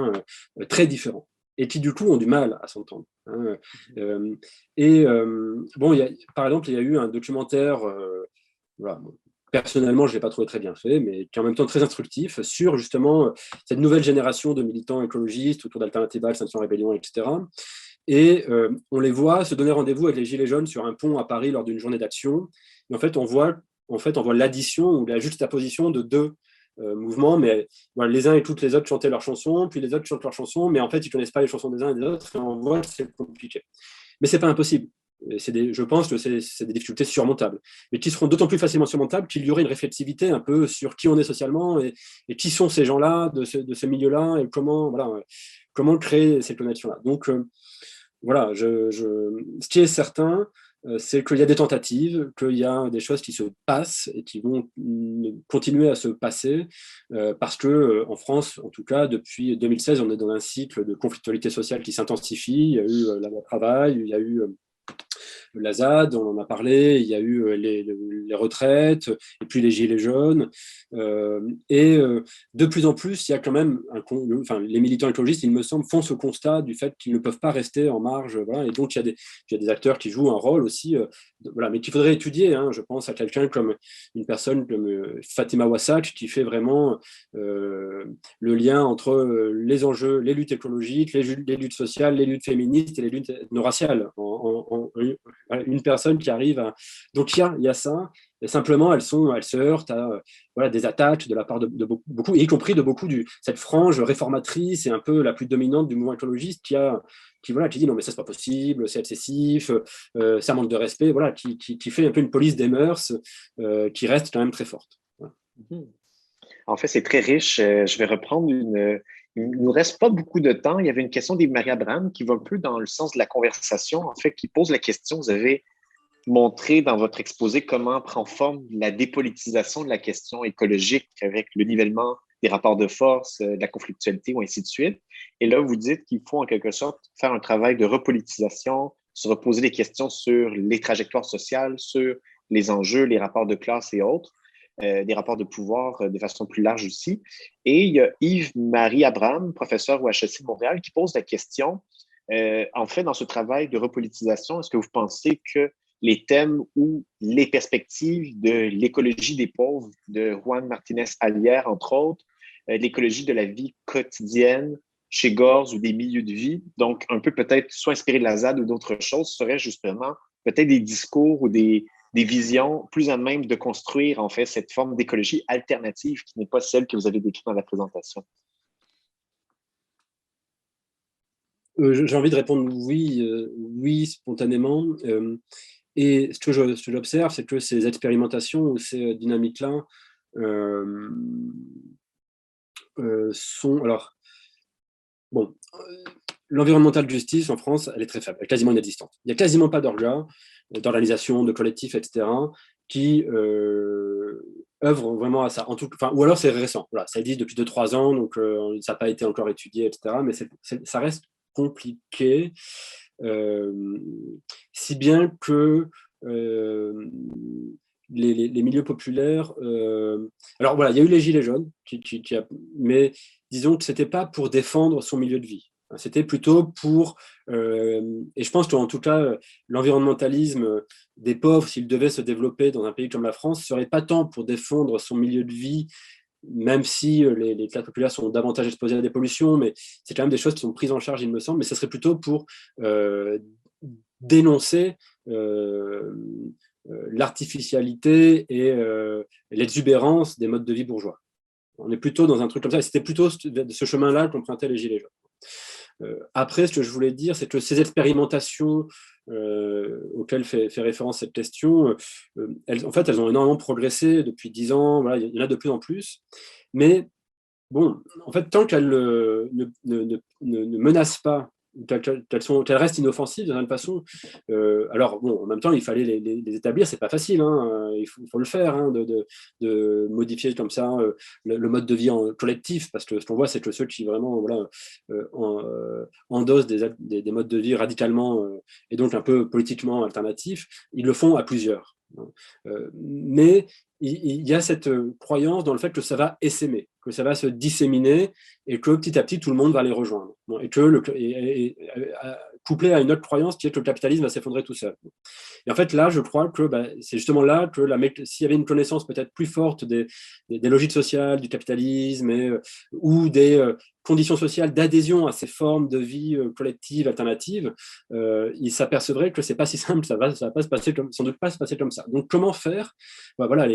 très différents et qui du coup ont du mal à s'entendre. Hein. Bon, par exemple, il y a eu un documentaire, voilà, personnellement, je ne l'ai pas trouvé très bien fait, mais qui est en même temps très instructif sur justement cette nouvelle génération de militants écologistes autour d'Alternativa, Extinction Rébellion, etc. Et on les voit se donner rendez-vous avec les Gilets jaunes sur un pont à Paris lors d'une journée d'action. Et en fait, on voit l'addition ou la juxtaposition de deux mouvements, mais voilà, les uns écoutent les autres chanter leurs chansons, puis les autres chantent leurs chansons, mais en fait, ils ne connaissent pas les chansons des uns et des autres, et on voit que c'est compliqué. Mais ce n'est pas impossible. Je pense que c'est des difficultés surmontables, mais qui seront d'autant plus facilement surmontables qu'il y aurait une réflexivité un peu sur qui on est socialement et qui sont ces gens-là de ce milieu-là et comment créer ces connexions-là. Donc, voilà, ce qui est certain, c'est qu'il y a des tentatives, qu'il y a des choses qui se passent et qui vont continuer à se passer, parce que en France, en tout cas, depuis 2016, on est dans un cycle de conflictualité sociale qui s'intensifie. Il y a eu la loi travail, il y a eu la ZAD, on en a parlé, il y a eu les retraites, et puis les gilets jaunes. De plus en plus, il y a quand même, les militants écologistes, il me semble, font ce constat du fait qu'ils ne peuvent pas rester en marge. Voilà, et donc, il y a des acteurs qui jouent un rôle aussi, voilà, mais qu'il faudrait étudier. Hein, je pense à quelqu'un comme une personne comme Fatima Wassak, qui fait vraiment le lien entre les enjeux, les luttes écologiques, les luttes sociales, les luttes féministes et les luttes ethno-raciales une personne qui arrive à... Donc, il y a ça, et simplement, elles se heurtent à des attaques de la part de beaucoup, y compris de beaucoup cette frange réformatrice et un peu la plus dominante du mouvement écologiste qui dit non, mais ça, c'est pas possible, c'est excessif, ça manque de respect, voilà, qui fait un peu une police des mœurs qui reste quand même très forte. Voilà. En fait, c'est très riche. Je vais reprendre il ne nous reste pas beaucoup de temps. Il y avait une question d'Yves-Marie Abraham qui va un peu dans le sens de la conversation, en fait, qui pose la question. Vous avez montré dans votre exposé comment prend forme la dépolitisation de la question écologique avec le nivellement des rapports de force, de la conflictualité ou ainsi de suite. Et là, vous dites qu'il faut en quelque sorte faire un travail de repolitisation, se reposer des questions sur les trajectoires sociales, sur les enjeux, les rapports de classe et autres. Des rapports de pouvoir de façon plus large aussi. Et il y a Yves-Marie Abraham, professeur au HEC de Montréal, qui pose la question, en fait, dans ce travail de repolitisation, est-ce que vous pensez que les thèmes ou les perspectives de l'écologie des pauvres, de Juan Martinez Alière, entre autres, l'écologie de la vie quotidienne chez Gorz ou des milieux de vie, donc un peu peut-être soit inspiré de la ZAD ou d'autres choses, seraient justement peut-être des discours ou des visions plus à même de construire, en fait, cette forme d'écologie alternative qui n'est pas celle que vous avez décrite dans la présentation? J'ai envie de répondre oui, spontanément. Et ce que j'observe, c'est que ces expérimentations ou ces dynamiques-là sont... Alors, bon, l'environnemental justice en France, elle est très faible, elle est quasiment inexistante. Il n'y a quasiment pas d'organisation, de collectifs, etc., qui œuvrent vraiment à ça. Ou alors c'est récent, voilà, ça existe depuis 2-3 ans, donc ça n'a pas été encore étudié, etc., mais ça reste compliqué, si bien que les milieux populaires... alors voilà, il y a eu les Gilets jaunes, mais disons que ce n'était pas pour défendre son milieu de vie. C'était plutôt pour... et je pense qu'en tout cas, l'environnementalisme des pauvres, s'il devait se développer dans un pays comme la France, ne serait pas tant pour défendre son milieu de vie même si les classes populaires sont davantage exposées à des pollutions, mais c'est quand même des choses qui sont prises en charge, il me semble, mais ce serait plutôt pour dénoncer l'artificialité et l'exubérance des modes de vie bourgeois. On est plutôt dans un truc comme ça, et c'était plutôt de ce chemin-là qu'empruntaient les Gilets jaunes. Après, ce que je voulais dire, c'est que ces expérimentations auxquelles fait référence cette question, elles ont énormément progressé depuis 10 ans, voilà, il y en a de plus en plus, mais bon, en fait, tant qu'elles ne menacent pas, qu'elles restent inoffensives d'une façon. Alors, bon, en même temps, il fallait les établir, c'est pas facile, hein, il faut le faire, hein, de modifier comme ça le mode de vie collectif, parce que ce qu'on voit, c'est que ceux qui vraiment voilà, endossent des modes de vie radicalement et donc un peu politiquement alternatifs, ils le font à plusieurs. Mais il y a cette croyance dans le fait que ça va essaimer, que ça va se disséminer et que petit à petit, tout le monde va les rejoindre. Bon, et que couplé à une autre croyance qui est que le capitalisme va s'effondrer tout seul. Et en fait, là, je crois que c'est justement là que s'il y avait une connaissance peut-être plus forte des logiques sociales, du capitalisme ou des conditions sociales d'adhésion à ces formes de vie collective, alternative, ils s'apercevraient que c'est pas si simple, ça va pas se passer sans doute pas se passer comme ça. Donc, comment faire? Voilà,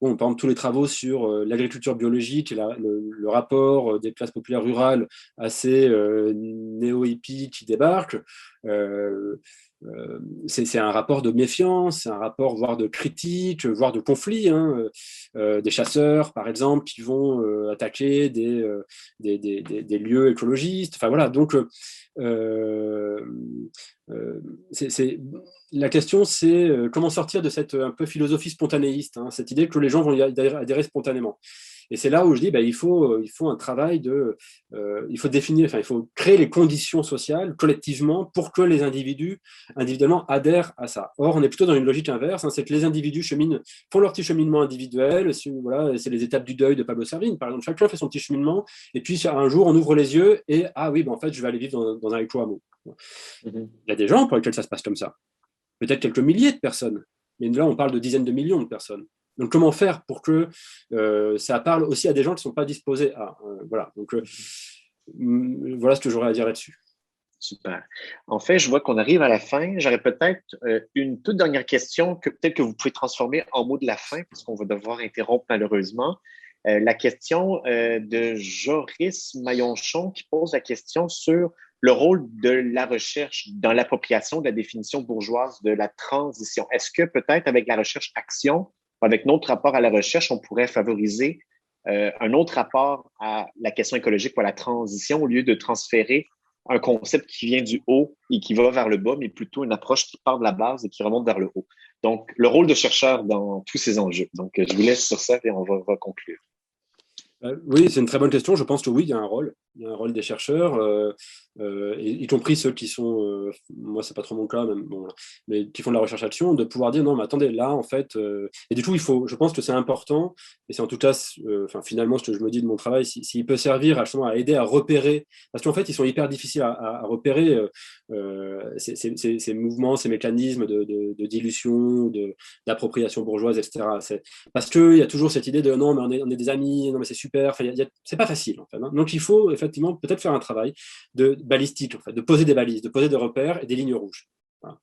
bon, par exemple, tous les travaux sur l'agriculture biologique et le rapport des classes populaires rurales à ces néo-hippies qui débarquent, c'est un rapport de méfiance, c'est un rapport voire de critique, voire de conflit. Hein. Des chasseurs, par exemple, qui vont attaquer des lieux écologistes. Enfin voilà, donc la question, c'est comment sortir de cette un peu philosophie spontanéiste, hein, cette idée que les gens vont y adhérer spontanément. Et c'est là où je dis, il faut un travail il faut définir, il faut créer les conditions sociales collectivement pour que les individus, individuellement, adhèrent à ça. Or, on est plutôt dans une logique inverse, hein, c'est que les individus font leur petit cheminement individuel. Voilà, c'est les étapes du deuil de Pablo Servigne, par exemple. Chacun fait son petit cheminement, et puis un jour, on ouvre les yeux et ah oui, en fait, je vais aller vivre dans un éco-hameau. Il y a des gens pour lesquels ça se passe comme ça. Peut-être quelques milliers de personnes, mais là, on parle de dizaines de millions de personnes. Donc, comment faire pour que ça parle aussi à des gens qui ne sont pas disposés à... voilà. Donc, voilà ce que j'aurais à dire là-dessus. Super. En fait, je vois qu'on arrive à la fin. J'aurais peut-être une toute dernière question que peut-être que vous pouvez transformer en mot de la fin, parce qu'on va devoir interrompre malheureusement. La question de Joris Maillonchon qui pose la question sur le rôle de la recherche dans l'appropriation de la définition bourgeoise de la transition. Est-ce que peut-être avec la recherche-action, avec notre rapport à la recherche, on pourrait favoriser un autre rapport à la question écologique ou à la transition au lieu de transférer un concept qui vient du haut et qui va vers le bas, mais plutôt une approche qui part de la base et qui remonte vers le haut. Donc, le rôle de chercheur dans tous ces enjeux. Donc, je vous laisse sur ça et on va conclure. Oui, c'est une très bonne question. Je pense que oui, il y a un rôle. Il y a un rôle des chercheurs, y compris ceux qui sont, moi c'est pas trop mon cas, même, bon, mais qui font de la recherche-action, de pouvoir dire non, mais attendez, là en fait, et du coup je pense que c'est important, et c'est en tout cas, finalement ce que je me dis de mon travail, s'il peut servir à aider à repérer, parce qu'en fait ils sont hyper difficiles à repérer ces mouvements, ces mécanismes de dilution, d'appropriation bourgeoise, etc. Parce qu'il y a toujours cette idée de non, mais on est des amis, non, mais c'est super, c'est pas facile en fait. Hein. Donc il faut effectivement peut-être faire un travail de balistique, en fait, de poser des balises, de poser des repères et des lignes rouges. Voilà.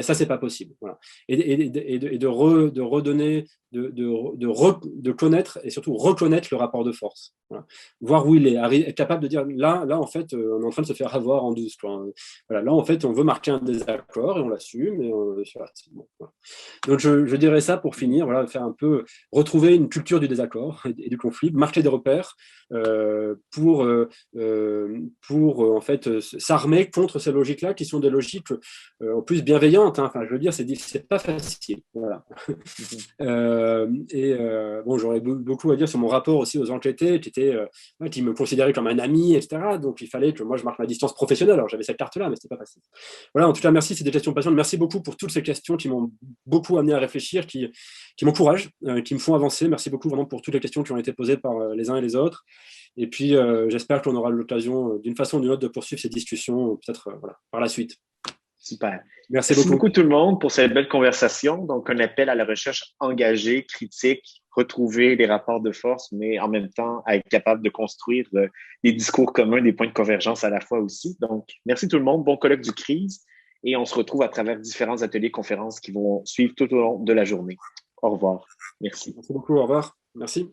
Ça, c'est pas possible. Voilà. Et de redonner, de connaître et surtout reconnaître le rapport de force. Voilà. Voir où il est, être capable de dire là, en fait, on est en train de se faire avoir en douce. Quoi. Voilà, là, en fait, on veut marquer un désaccord et on l'assume. Bon, voilà. Donc, je dirais ça pour finir, voilà, faire un peu retrouver une culture du désaccord et du conflit, marquer des repères pour en fait s'armer contre ces logiques-là qui sont des logiques en plus bienveillantes. Hein. Enfin, je veux dire, c'est pas facile. Voilà. Bon, j'aurais beaucoup à dire sur mon rapport aussi aux enquêtés qui me considéraient comme un ami, etc. Donc, il fallait que moi, je marque ma distance professionnelle. Alors, j'avais cette carte-là, mais c'était pas facile. Voilà, en tout cas, merci, c'est des questions passionnantes. Merci beaucoup pour toutes ces questions qui m'ont beaucoup amené à réfléchir, qui m'encouragent, qui me font avancer. Merci beaucoup vraiment pour toutes les questions qui ont été posées par les uns et les autres. Et puis, j'espère qu'on aura l'occasion, d'une façon ou d'une autre, de poursuivre ces discussions, peut-être par la suite. Super. Merci beaucoup tout le monde pour cette belle conversation. Donc, un appel à la recherche engagée, critique retrouver les rapports de force, mais en même temps à être capable de construire des discours communs, des points de convergence à la fois aussi. Donc, merci tout le monde, bon colloque du crise, et on se retrouve à travers différents ateliers conférences qui vont suivre tout au long de la journée. Au revoir. Merci. Merci beaucoup, au revoir. Merci.